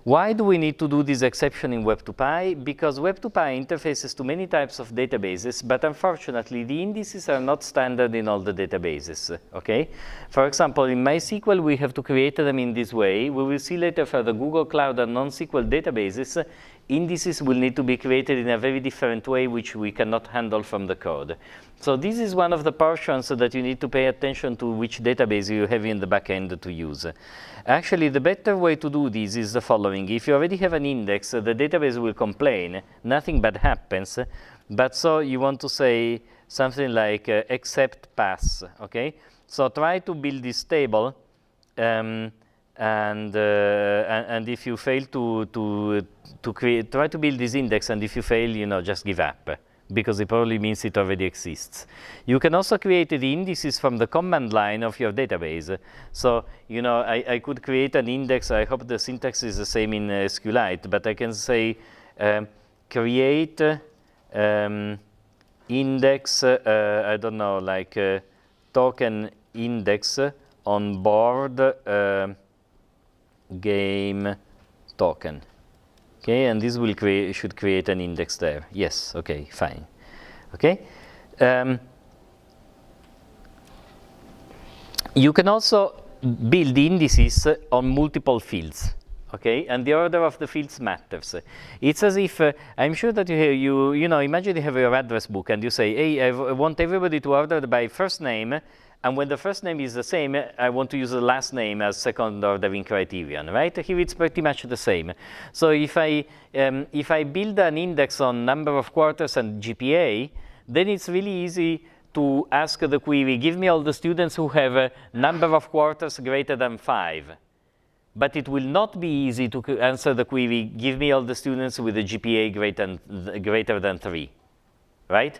Why do we need to do this exception in Web2Py? Because Web2Py interfaces to many types of databases, but unfortunately the indices are not standard in all the databases, okay? For example, in MySQL we have to create them in this way. We will see later for the Google Cloud and non-SQL databases, indices will need to be created in a very different way, which we cannot handle from the code. So this is one of the portions that you need to pay attention to, which database you have in the backend to use. Actually, the better way to do this is the following. If you already have an index, the database will complain. Nothing bad happens. But so you want to say something like except pass, okay? So try to build this table, and if you fail to create, try to build this index, and if you fail, you know, just give up, because it probably means it already exists. You can also create the indices from the command line of your database. So, you know, I could create an index. I hope the syntax is the same in SQLite, but I can say create index, I don't know, like token index on board game token. Okay, and this will should create an index there. Yes, okay, fine. Okay. You can also build indices on multiple fields. Okay, and the order of the fields matters. It's as if I'm sure that you know, imagine you have your address book and you say, hey, I want everybody to order by first name, and when the first name is the same, I want to use the last name as second ordering criterion, right? Here it's pretty much the same. So if I build an index on number of quarters and GPA, then it's really easy to ask the query, give me all the students who have a number of quarters greater than 5. But it will not be easy to answer the query, give me all the students with a GPA greater than 3, right?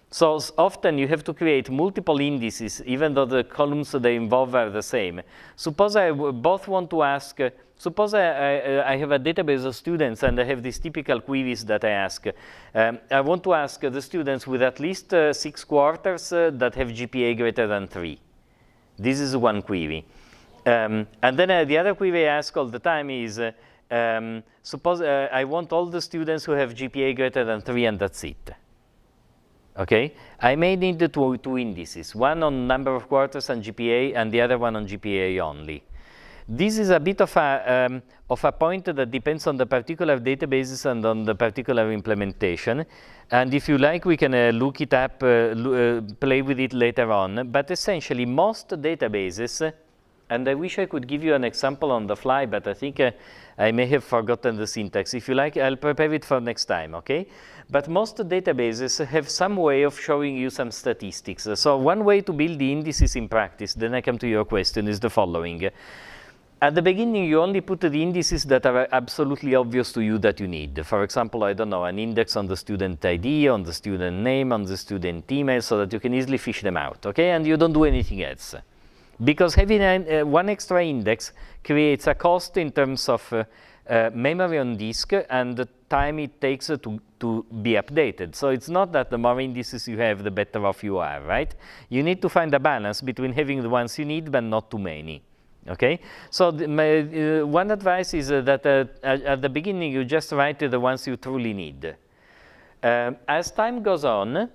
So often you have to create multiple indices, even though the columns they involve are the same. Suppose I both want to ask, suppose I have a database of students and I have these typical queries that I ask. I want to ask the students with at least 6 quarters that have GPA greater than 3. This is one query. And then the other query I ask all the time is, suppose I want all the students who have GPA greater than 3 and that's it. Okay, I may need two indices, one on number of quarters and GPA and the other one on GPA only. This is a bit of a point that depends on the particular databases and on the particular implementation. And if you like, we can look it up, play with it later on. But essentially, most databases, and I wish I could give you an example on the fly, but I think I may have forgotten the syntax. If you like, I'll prepare it for next time, okay? But most databases have some way of showing you some statistics. So one way to build the indices in practice, then I come to your question, is the following. At the beginning, you only put the indices that are absolutely obvious to you that you need. For example, I don't know, an index on the student ID, on the student name, on the student email, so that you can easily fish them out, okay? And you don't do anything else. Because having one extra index creates a cost in terms of memory on disk and the time it takes to be updated. So it's not that the more indices you have, the better off you are, right? You need to find a balance between having the ones you need, but not too many. Okay? So one advice is that at the beginning, you just write the ones you truly need. As time goes on,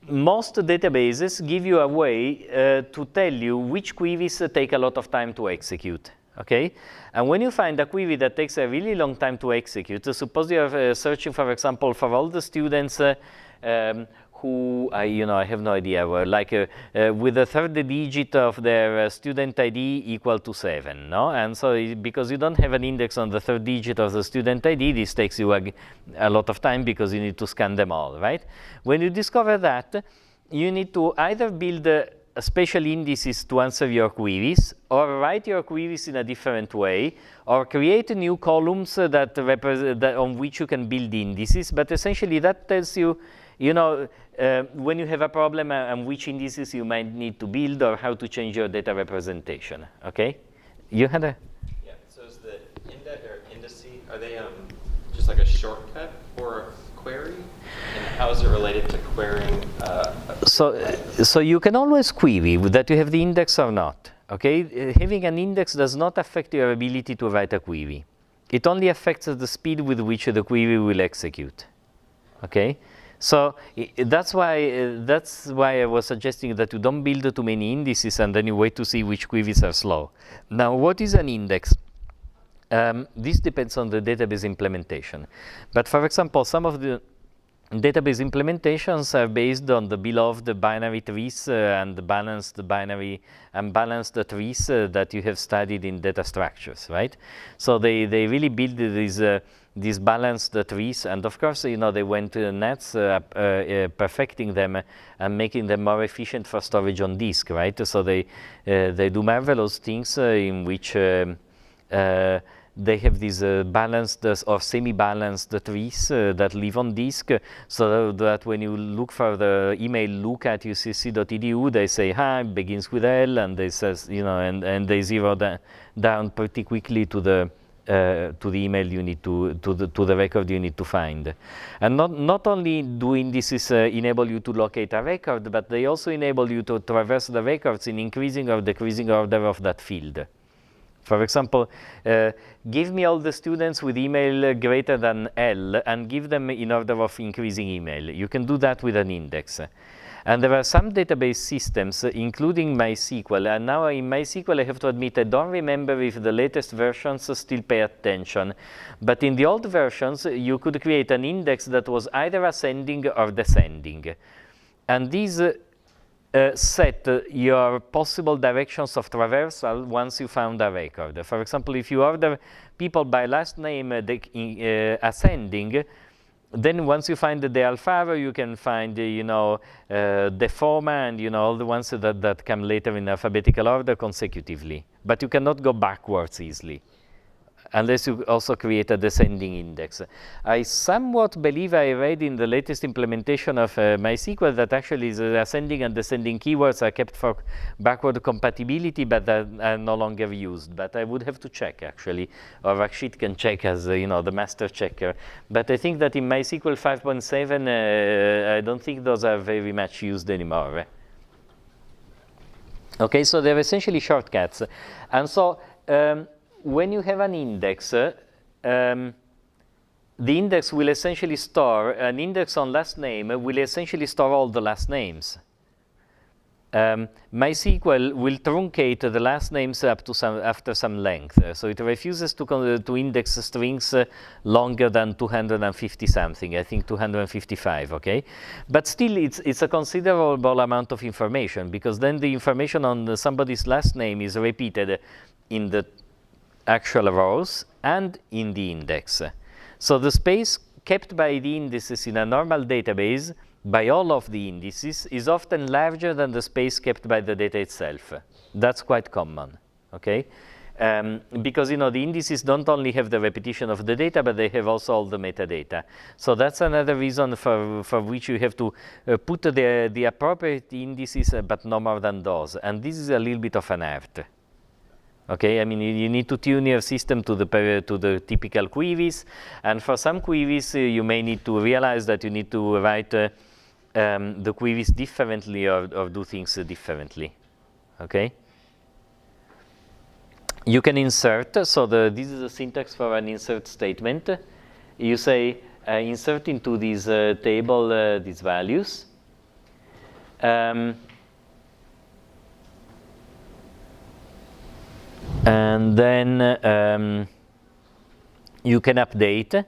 most databases give you a way to tell you which queries take a lot of time to execute. Okay, and when you find a query that takes a really long time to execute, suppose you are searching, for example, for all the students who, I have no idea, were like with the third digit of their student ID equal to 7, no? And so because you don't have an index on the third digit of the student ID, this takes you a lot of time because you need to scan them all, right? When you discover that, you need to either build special indices to answer your queries, or write your queries in a different way, or create new columns that on which you can build indices. But essentially, that tells you, when you have a problem and which indices you might need to build or how to change your data representation. Okay, you had a. Yeah. So is the index or indice, are they just like a shortcut for a query? And how is it related to querying? So you can always query that you have the index or not. Okay, having an index does not affect your ability to write a query. It only affects the speed with which the query will execute. Okay, so that's why I was suggesting that you don't build too many indices and then you wait to see which queries are slow. Now, what is an index? This depends on the database implementation. But for example, some of the database implementations are based on the beloved binary trees and the balanced binary and balanced trees that you have studied in data structures, right? So they really build these balanced trees, and of course, they went nuts perfecting them and making them more efficient for storage on disk, right? So they do marvelous things in which they have these balanced or semi-balanced trees that live on disk, so that when you look for the email look at ucc.edu, they say hi, begins with L, and they says, and they zero down pretty quickly to the to the email you need to the record you need to find. And not only do indices enable you to locate a record, but they also enable you to traverse the records in increasing or decreasing order of that field. For example, give me all the students with email greater than L and give them in order of increasing email. You can do that with an index. And there are some database systems, including MySQL. And now in MySQL, I have to admit, I don't remember if the latest versions still pay attention. But in the old versions, you could create an index that was either ascending or descending. And these set your possible directions of traversal once you found a record. For example, if you order people by last name ascending, then once you find the Alfaro, you can find, the Forma and, all the ones that come later in alphabetical order consecutively. But you cannot go backwards easily, unless you also create a descending index. I somewhat believe I read in the latest implementation of MySQL that actually the ascending and descending keywords are kept for backward compatibility, but are no longer used. But I would have to check, actually, or Rakshit can check as, the master checker. But I think that in MySQL 5.7, I don't think those are very much used anymore. Okay, so they're essentially shortcuts. And so, when you have an index, the index will essentially store, an index on last name will essentially store all the last names. MySQL will truncate the last names up to after some length. So it refuses to index strings longer than 250 something, I think 255, okay? But still, it's a considerable amount of information, because then the information on somebody's last name is repeated in the actual rows and in the index. So the space kept by the indices in a normal database by all of the indices is often larger than the space kept by the data itself. That's quite common, okay? Because the indices don't only have the repetition of the data, but they have also all the metadata. So that's another reason for which you have to put the appropriate indices, but no more than those. And this is a little bit of an art. Okay, I mean, you need to tune your system to the typical queries, and for some queries, you may need to realize that you need to write the queries differently or do things differently. Okay. You can insert. So this is the syntax for an insert statement. You say insert into this table these values. And then you can update.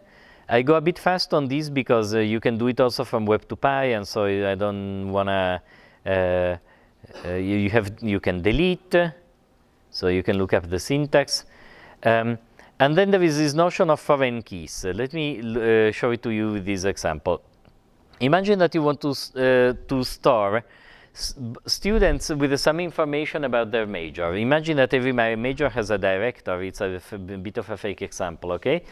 I go a bit fast on this because you can do it also from Web to Pi, and so I don't wanna. You can delete, so you can look up the syntax, and then there is this notion of foreign keys. Let me show it to you with this example. Imagine that you want to store students with some information about their major. Imagine that every major has a director. It's a bit of a fake example, okay?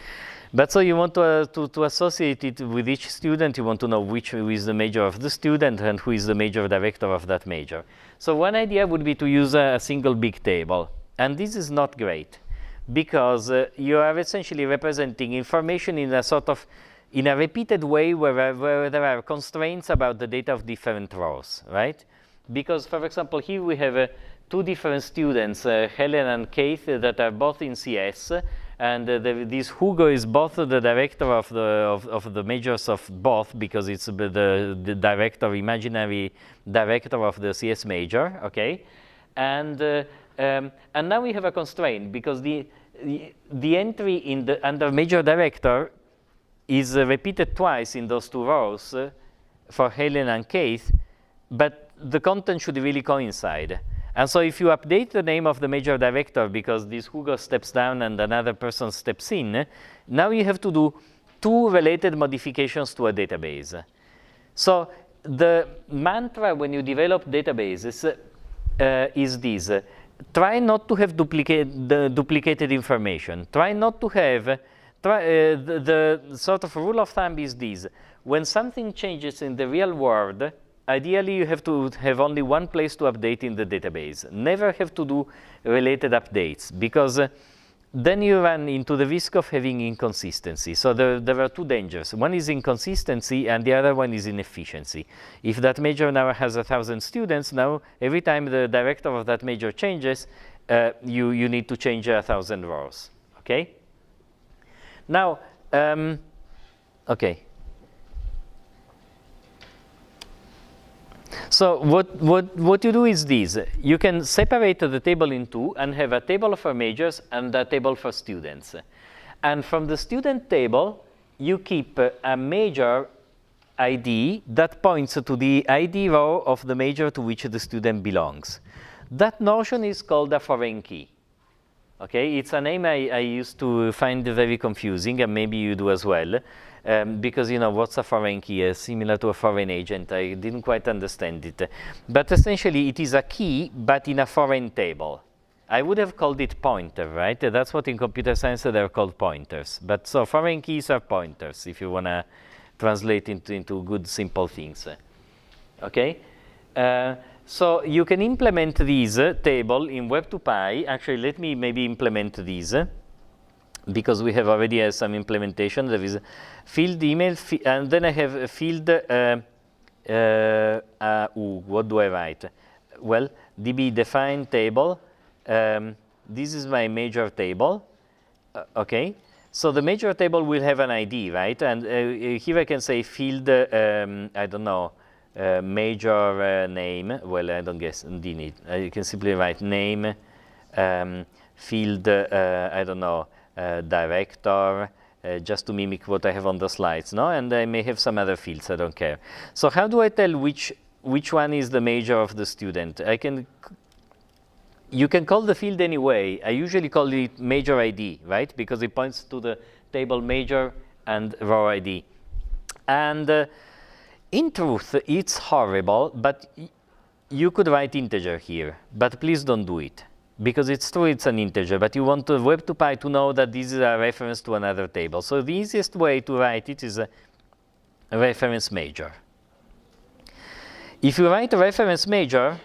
But so you want to associate it with each student. You want to know who is the major of the student and who is the major director of that major. So one idea would be to use a single big table. And this is not great, because you are essentially representing information in a repeated way where there are constraints about the data of different rows, right? Because, for example, here we have two different students, Helen and Keith, that are both in CS, and this Hugo is both the director of the majors of both, because it's the director, imaginary director of the CS major, okay? And now we have a constraint, because the entry under major director is repeated twice in those two rows for Helen and Keith, but the content should really coincide. And so if you update the name of the major director because this Hugo steps down and another person steps in, now you have to do two related modifications to a database. So the mantra when you develop databases is this. Try not to have duplicated information. Try not to have the sort of rule of thumb is this. When something changes in the real world, ideally you have to have only one place to update in the database. Never have to do related updates, because then you run into the risk of having inconsistency. So there are two dangers. One is inconsistency, and the other one is inefficiency. If that major now has 1,000 students, now every time the director of that major changes, you need to change 1,000 rows. Okay? Now, okay. So what you do is this. You can separate the table in two and have a table for majors and a table for students. And from the student table, you keep a major ID that points to the ID row of the major to which the student belongs. That notion is called a foreign key. Okay, it's a name I used to find very confusing, and maybe you do as well. Because, you know, what's a foreign key? Similar to a foreign agent. I didn't quite understand it. But essentially, it is a key, but in a foreign table. I would have called it pointer, right? That's what in computer science they're called pointers. But so foreign keys are pointers, if you want to translate into good, simple things. Okay? So you can implement this table in Web2Py. Actually, let me maybe implement these. Because we have already some implementation. There is field email, and then I have a field, what do I write? Well, db define table. This is my major table, okay? So the major table will have an ID, right? And here I can say field, I don't know, major name. Well, I don't guess, indeed. You can simply write name, field, I don't know, director, just to mimic what I have on the slides, no? And I may have some other fields, I don't care. So how do I tell which one is the major of the student? You can call the field anyway. I usually call it major ID, right? Because it points to the table major and row ID. And in truth, it's horrible, but you could write integer here, but please don't do it. Because it's true, it's an integer, but you want Web2Py to know that this is a reference to another table. So the easiest way to write it is a reference major. If you write a reference major,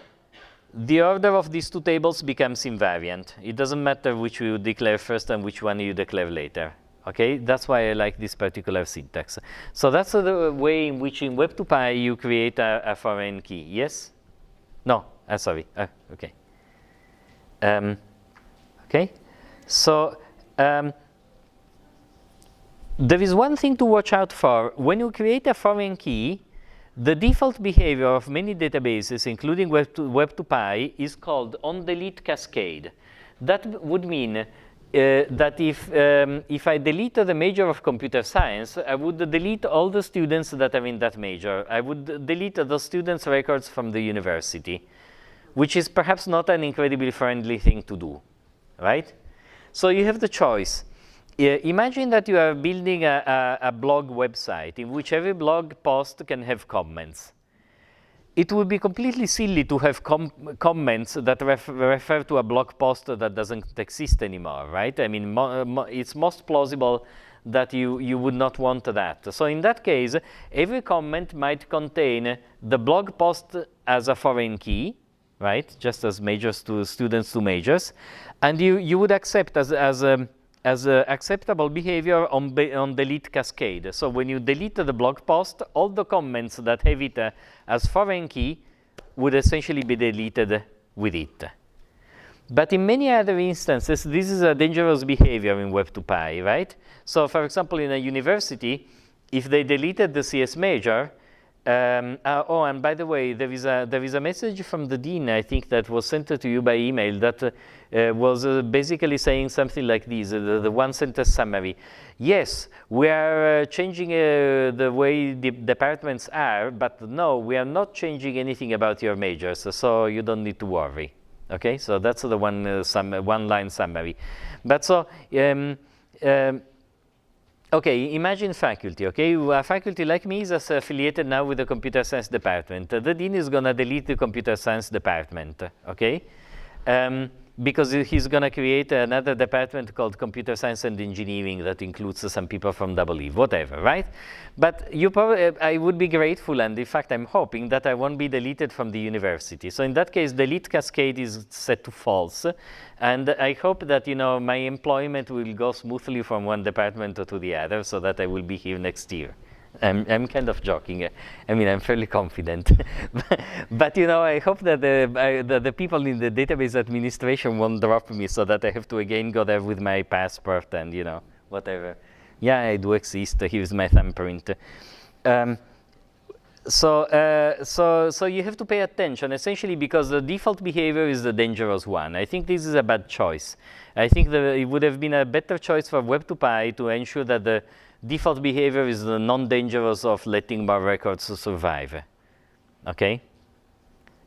the order of these two tables becomes invariant. It doesn't matter which you declare first and which one you declare later. Okay, that's why I like this particular syntax. So that's the way in which in Web2Py you create a foreign key. Yes? No, sorry. Okay. Okay, so there is one thing to watch out for. When you create a foreign key, the default behavior of many databases, including Web2Py, is called on-delete cascade. That would mean that if I delete the major of computer science, I would delete all the students that are in that major. I would delete the students' records from the university, which is perhaps not an incredibly friendly thing to do, right? So you have the choice. Imagine that you are building a blog website in which every blog post can have comments. It would be completely silly to have comments that refer to a blog post that doesn't exist anymore, right? I mean, it's most plausible that you would not want that. So in that case, every comment might contain the blog post as a foreign key, right? Just as majors to students to majors, and you would accept as acceptable behavior on delete cascade. So when you delete the blog post, all the comments that have it as foreign key would essentially be deleted with it. But in many other instances, this is a dangerous behavior in Web2Py, right? So for example, in a university, if they deleted the CS major, oh, and by the way, there is a message from the dean, I think, that was sent to you by email that was basically saying something like this, the one-sentence summary. Yes, we are changing the way the departments are, but no, we are not changing anything about your majors, so you don't need to worry. Okay, so that's the one-line summary. But so, okay, imagine faculty, okay? A faculty like me is affiliated now with the computer science department. The dean is going to delete the computer science department, okay? because he's going to create another department called Computer Science and Engineering that includes some people from Double Eve, whatever, right? But you probably, I would be grateful, and in fact I'm hoping that I won't be deleted from the university. So in that case, the delete cascade is set to false, and I hope that, you know, my employment will go smoothly from one department to the other, so that I will be here next year. I'm kind of joking. I mean, I'm fairly confident. But you know, I hope that the people in the database administration won't drop me, so that I have to again go there with my passport and, you know, whatever. Yeah, I do exist. Here's my thumbprint. So you have to pay attention, essentially, because the default behavior is the dangerous one. I think this is a bad choice. I think that it would have been a better choice for Web2Py to ensure that the default behavior is the non-dangerous of letting bar records survive. Okay?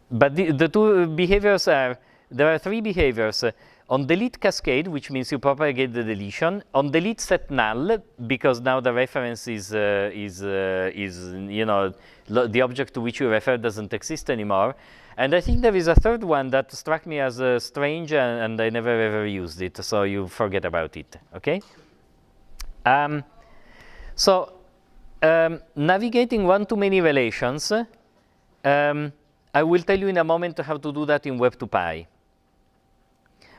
But the two behaviors are, there are three behaviors. On delete cascade, which means you propagate the deletion. On delete set null, because now the reference is you know, the object to which you refer doesn't exist anymore. And I think there is a third one that struck me as strange, and I never ever used it, so you forget about it, okay? Navigating one-to-many relations, I will tell you in a moment how to do that in Web2Py.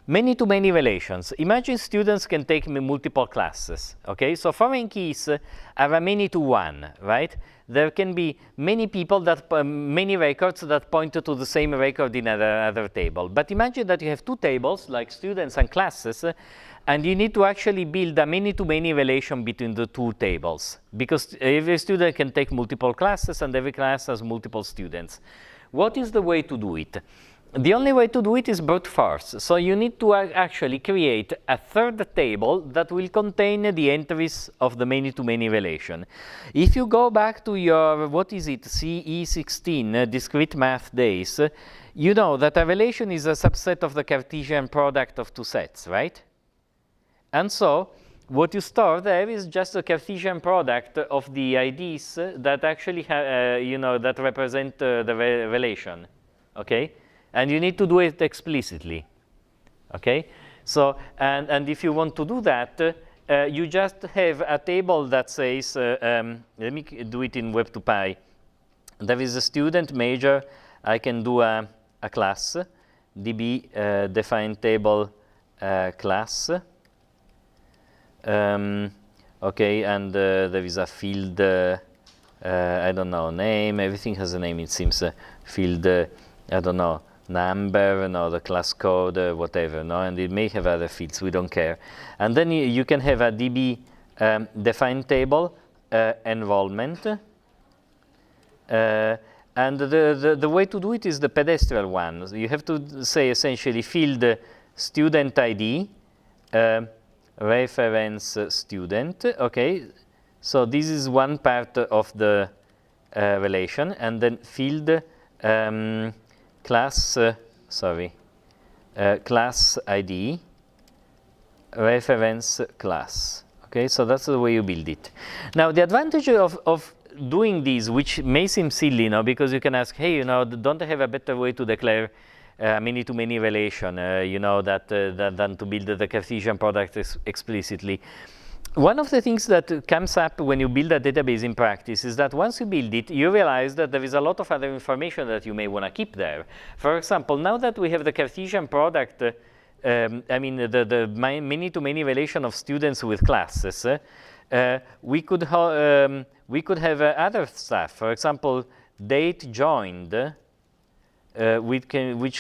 Many-to-many relations. Imagine students can take multiple classes, okay? So foreign keys are a many-to-one, right? There can be many people that, many records that point to the same record in another table. But imagine that you have two tables, like students and classes, and you need to actually build a many-to-many relation between the two tables, because every student can take multiple classes, and every class has multiple students. What is the way to do it? The only way to do it is brute force. So you need to actually create a third table that will contain the entries of the many-to-many relation. If you go back to your, what is it, CE16, discrete math days, you know that a relation is a subset of the Cartesian product of two sets, right? And so what you store there is just a Cartesian product of the IDs that actually, you know, that represent the relation, okay? And you need to do it explicitly, okay? So, and if you want to do that, you just have a table that says, let me do it in Web2Py. There is a student major. I can do a class, db define table class. Okay, and there is a field, I don't know, name. Everything has a name, it seems. Field, I don't know, number, no, the class code, whatever, no, and it may have other fields, we don't care. And then you can have a db define table enrollment, and the way to do it is the pedestrian one. You have to say essentially field student ID, reference student, okay, so this is one part of the relation, and then field class, class ID, reference class. Okay, so that's the way you build it. Now, the advantage of doing these, which may seem silly, you know, because you can ask, hey, you know, don't I have a better way to declare many-to-many relation, you know, than to build the Cartesian product explicitly? One of the things that comes up when you build a database in practice is that once you build it, you realize that there is a lot of other information that you may want to keep there. For example, now that we have the Cartesian product, I mean the many-to-many relation of students with classes, we could have other stuff. For example, date joined, which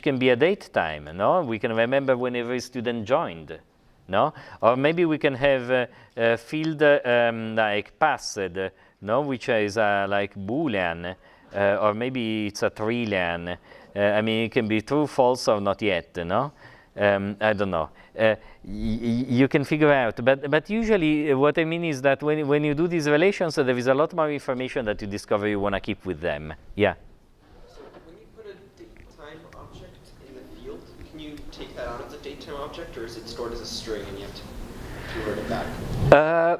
can be a date time. No, we can remember when every student joined. No, or maybe we can have a field like passed, no, which is like Boolean, or maybe it's a trillion. I mean, it can be true, false, or not yet. No, I don't know. You can figure out, but usually what I mean is that when you do these relations, there is a lot more information that you discover you want to keep with them. Yeah. So when you put a datetime object in the field, can you take that out of the datetime object, or is it stored as a string and you have to revert it back?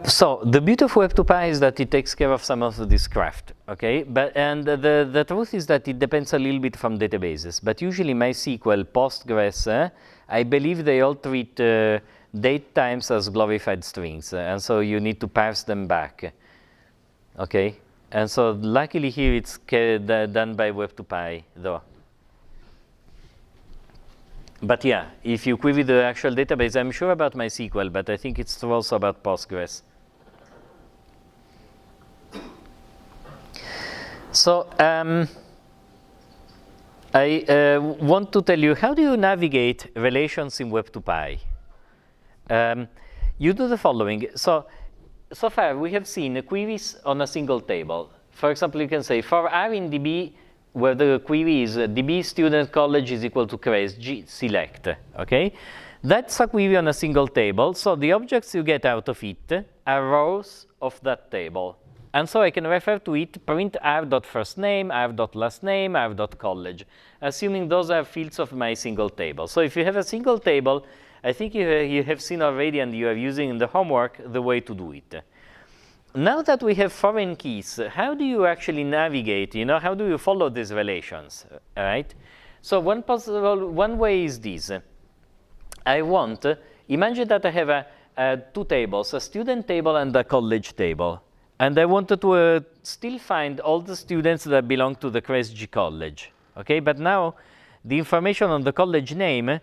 So the beauty of Web2Py is that it takes care of some of this craft, okay? And the truth is that it depends a little bit from databases. But usually MySQL, Postgres I believe they all treat date times as glorified strings, and so you need to parse them back. Okay, and so luckily here it's done by Web2Py though. But yeah, if you query the actual database, I'm sure about MySQL, but I think it's also about Postgres. So I want to tell you, how do you navigate relations in Web2Py? You do the following. So far we have seen queries on a single table. For example, you can say for R in DB, where the query is DB student college is equal to CRESG, select, okay? That's a query on a single table, so the objects you get out of it are rows of that table. And so I can refer to it, print r.firstname, r.lastname, r.college, assuming those are fields of my single table. So if you have a single table, I think you have seen already and you are using in the homework the way to do it. Now that we have foreign keys, how do you actually navigate? You know, how do you follow these relations, right? So one way is this. Imagine that I have two tables, a student table and a college table. And I wanted to still find all the students that belong to the CRESG college, okay? But now the information on the college name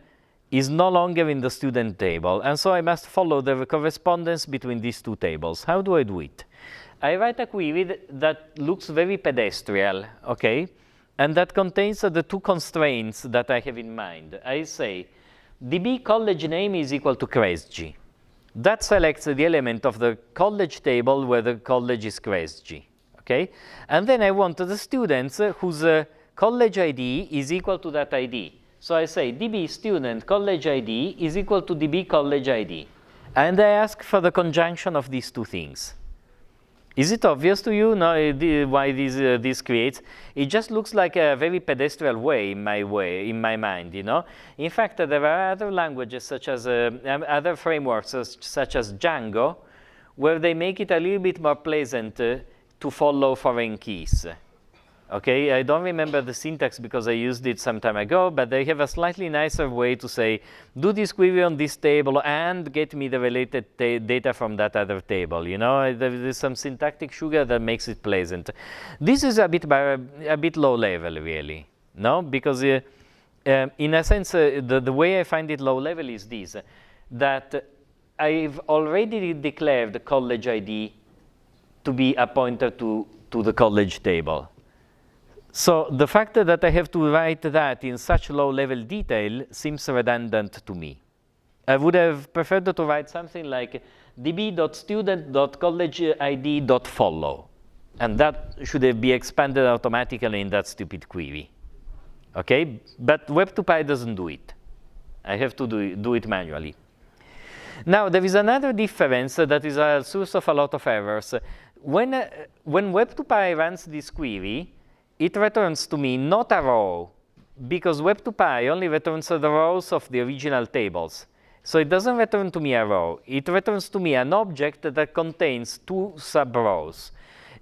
is no longer in the student table, and so I must follow the correspondence between these two tables. How do I do it? I write a query that looks very pedestrian, okay? And that contains the two constraints that I have in mind. I say, DB college name is equal to CRESG. That selects the element of the college table where the college is CRESG, okay? And then I want the students whose college ID is equal to that ID. So I say DB student college ID is equal to DB college ID. And I ask for the conjunction of these two things. Is it obvious to you why this creates? It just looks like a very pedestrian way in my mind, you know? In fact, there are other languages such as, other frameworks such as Django, where they make it a little bit more pleasant to follow foreign keys. Okay, I don't remember the syntax because I used it some time ago, but they have a slightly nicer way to say, do this query on this table and get me the related data from that other table. You know, there's some syntactic sugar that makes it pleasant. This is a bit low level, really, no? Because in a sense, the way I find it low level is this, that I've already declared the college ID to be a pointer to the college table. So the fact that I have to write that in such low-level detail seems redundant to me. I would have preferred to write something like db.student.collegeid.follow, and that should be expanded automatically in that stupid query. Okay, but Web2Py doesn't do it. I have to do it manually. Now there is another difference that is a source of a lot of errors. When Web2Py runs this query, it returns to me not a row, because Web2Py only returns the rows of the original tables. So it doesn't return to me a row. It returns to me an object that contains two sub-rows.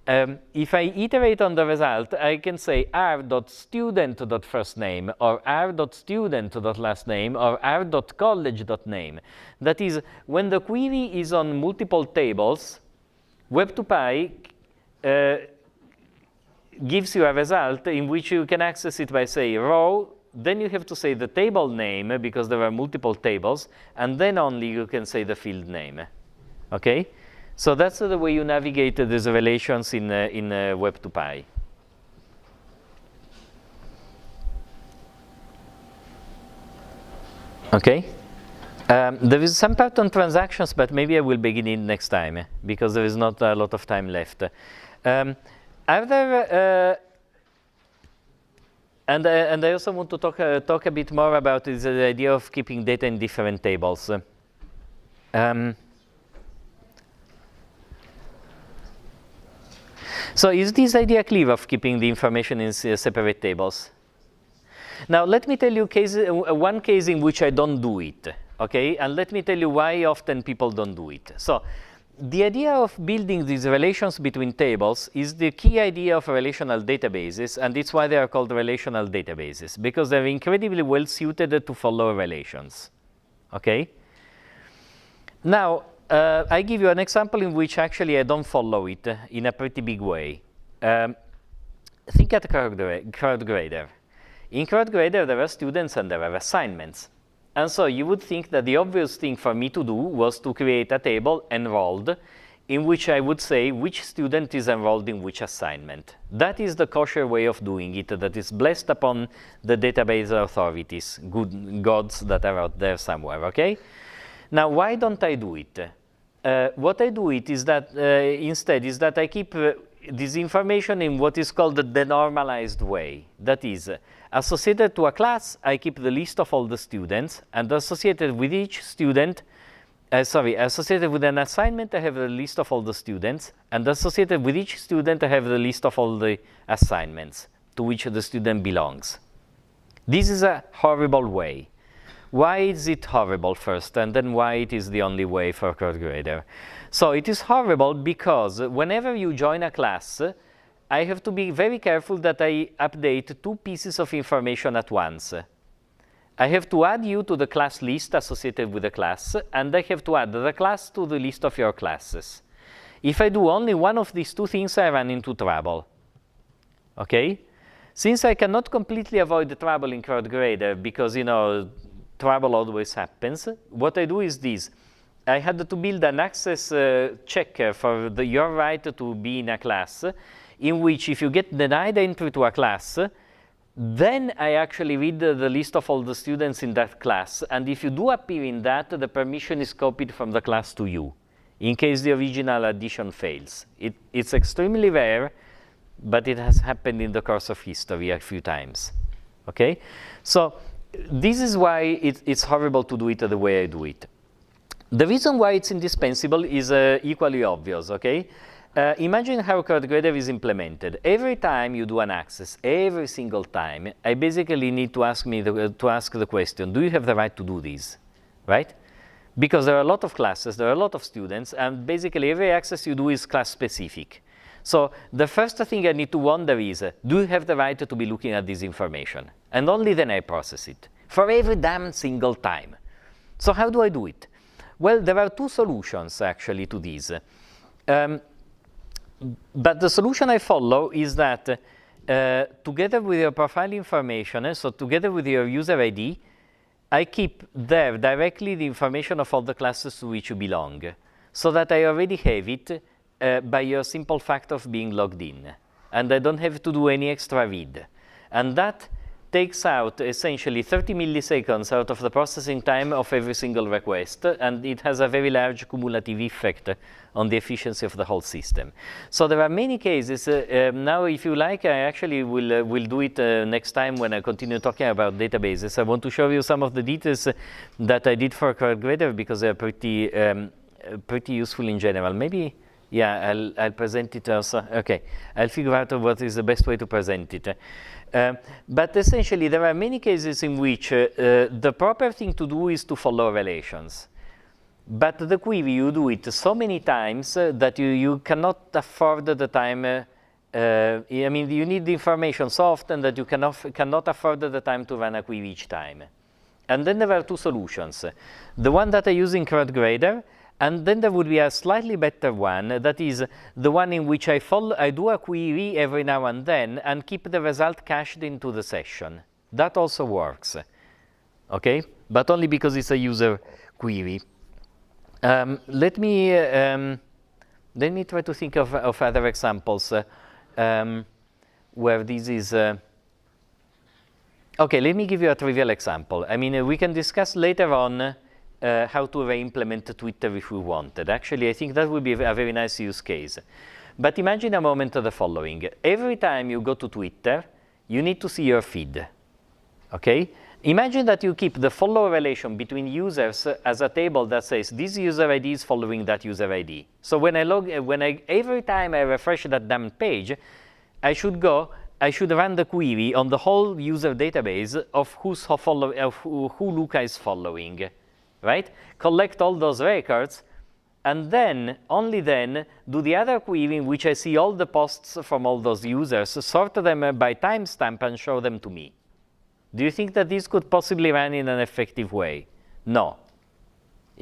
If I iterate on the result, I can say r.student.firstname or r.student.lastname or r.college.name. That is, when the query is on multiple tables, Web2Py gives you a result in which you can access it by, say, row, then you have to say the table name because there are multiple tables, and then only you can say the field name, okay? So that's the way you navigate these relations in Web2Py. Okay? There is some part on transactions, but maybe I will begin it next time because there is not a lot of time left. And I also want to talk a bit more about this idea of keeping data in different tables. So is this idea clear of keeping the information in separate tables? Now let me tell you one case in which I don't do it, okay? And let me tell you why often people don't do it. So the idea of building these relations between tables is the key idea of relational databases, and it's why they are called relational databases, because they're incredibly well suited to follow relations. okay? Now, I give you an example in which actually I don't follow it in a pretty big way. Think at Crowd Grader. In Crowd Grader, there are students and there are assignments. And so you would think that the obvious thing for me to do was to create a table, enrolled, in which I would say which student is enrolled in which assignment. That is the kosher way of doing it, that is blessed upon the database authorities, good gods that are out there somewhere, okay? Now, why don't I do it? What I do it is that instead is that I keep this information in what is called the denormalized way. That is, associated to a class, I keep the list of all the students, and associated with each student, associated with an assignment, I have the list of all the students, and associated with each student, I have the list of all the assignments to which the student belongs. This is a horrible way. Why is it horrible first, and then why it is the only way for Crowd Grader? So it is horrible because whenever you join a class, I have to be very careful that I update two pieces of information at once. I have to add you to the class list associated with the class, and I have to add the class to the list of your classes. If I do only one of these two things, I run into trouble. Okay? Since I cannot completely avoid the trouble in Crowd Grader because, you know, trouble always happens, what I do is this. I had to build an access checker for your right to be in a class, in which if you get denied entry to a class, then I actually read the list of all the students in that class. And if you do appear in that, the permission is copied from the class to you, in case the original addition fails. It's extremely rare, but it has happened in the course of history a few times. Okay? So this is why it's horrible to do it the way I do it. The reason why it's indispensable is equally obvious, okay? Imagine how Crowd Grader is implemented. Every time you do an access, every single time, I basically need to ask the question, do you have the right to do this, right? Because there are a lot of classes, there are a lot of students, and basically every access you do is class specific. So the first thing I need to wonder is, do you have the right to be looking at this information? And only then I process it, for every damn single time. So how do I do it? Well, there are two solutions actually to this. But the solution I follow is that together with your profile information, so together with your user ID, I keep there directly the information of all the classes to which you belong, so that I already have it by your simple fact of being logged in. And I don't have to do any extra read. And that takes out essentially 30 milliseconds out of the processing time of every single request, and it has a very large cumulative effect on the efficiency of the whole system. So there are many cases. Now, if you like, I actually will do it next time when I continue talking about databases. I want to show you some of the details that I did for Crowd Grader because they're pretty useful in general. Maybe, yeah, I'll present it also. Okay, I'll figure out what is the best way to present it. But essentially, there are many cases in which the proper thing to do is to follow relations. But the query, you do it so many times that you cannot afford the time. I mean, you need the information so often that you cannot afford the time to run a query each time. And then there are two solutions. The one that I use in Crowd Grader, and then there would be a slightly better one, that is the one in which I do a query every now and then and keep the result cached into the session. That also works, okay? But only because it's a user query. Let me try to think of other examples where this is. Okay, let me give you a trivial example. I mean, we can discuss later on how to re-implement Twitter if we wanted. Actually, I think that would be a very nice use case. But imagine a moment of the following. Every time you go to Twitter, you need to see your feed, okay? Imagine that you keep the follow relation between users as a table that says this user ID is following that user ID. So when every time I refresh that damn page, I should run the query on the whole user database of who Luca is following. Right? Collect all those records, and then, only then, do the other query in which I see all the posts from all those users, sort them by timestamp and show them to me. Do you think that this could possibly run in an effective way? No.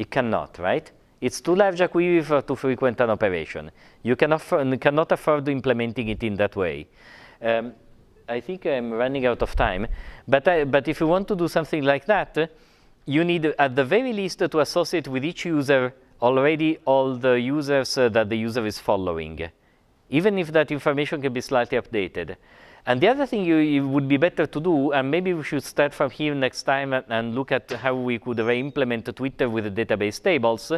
It cannot, right? It's too large a query for too frequent an operation. You cannot afford implementing it in that way. I think I'm running out of time, but if you want to do something like that, you need at the very least to associate with each user already all the users that the user is following, even if that information can be slightly updated. And the other thing it would be better to do, and maybe we should start from here next time and look at how we could re-implement Twitter with the database tables.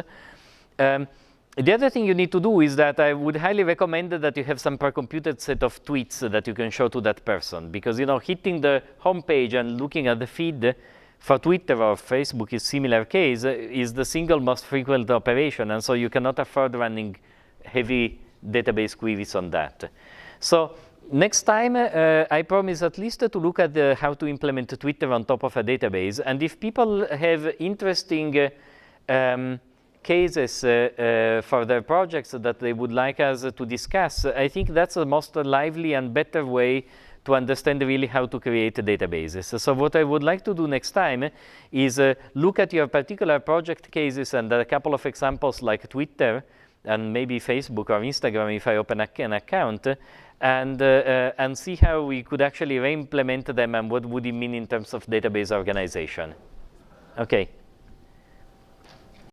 The other thing you need to do is that I would highly recommend that you have some pre-computed set of tweets that you can show to that person, because hitting the home page and looking at the feed for Twitter or Facebook is similar case, is the single most frequent operation, and so you cannot afford running heavy database queries on that. So next time, I promise at least to look at how to implement Twitter on top of a database, and if people have interesting cases for their projects that they would like us to discuss, I think that's the most lively and better way to understand really how to create databases. So what I would like to do next time is look at your particular project cases and a couple of examples like Twitter and maybe Facebook or Instagram if I open an account, and see how we could actually re-implement them and what would it mean in terms of database organization. Okay.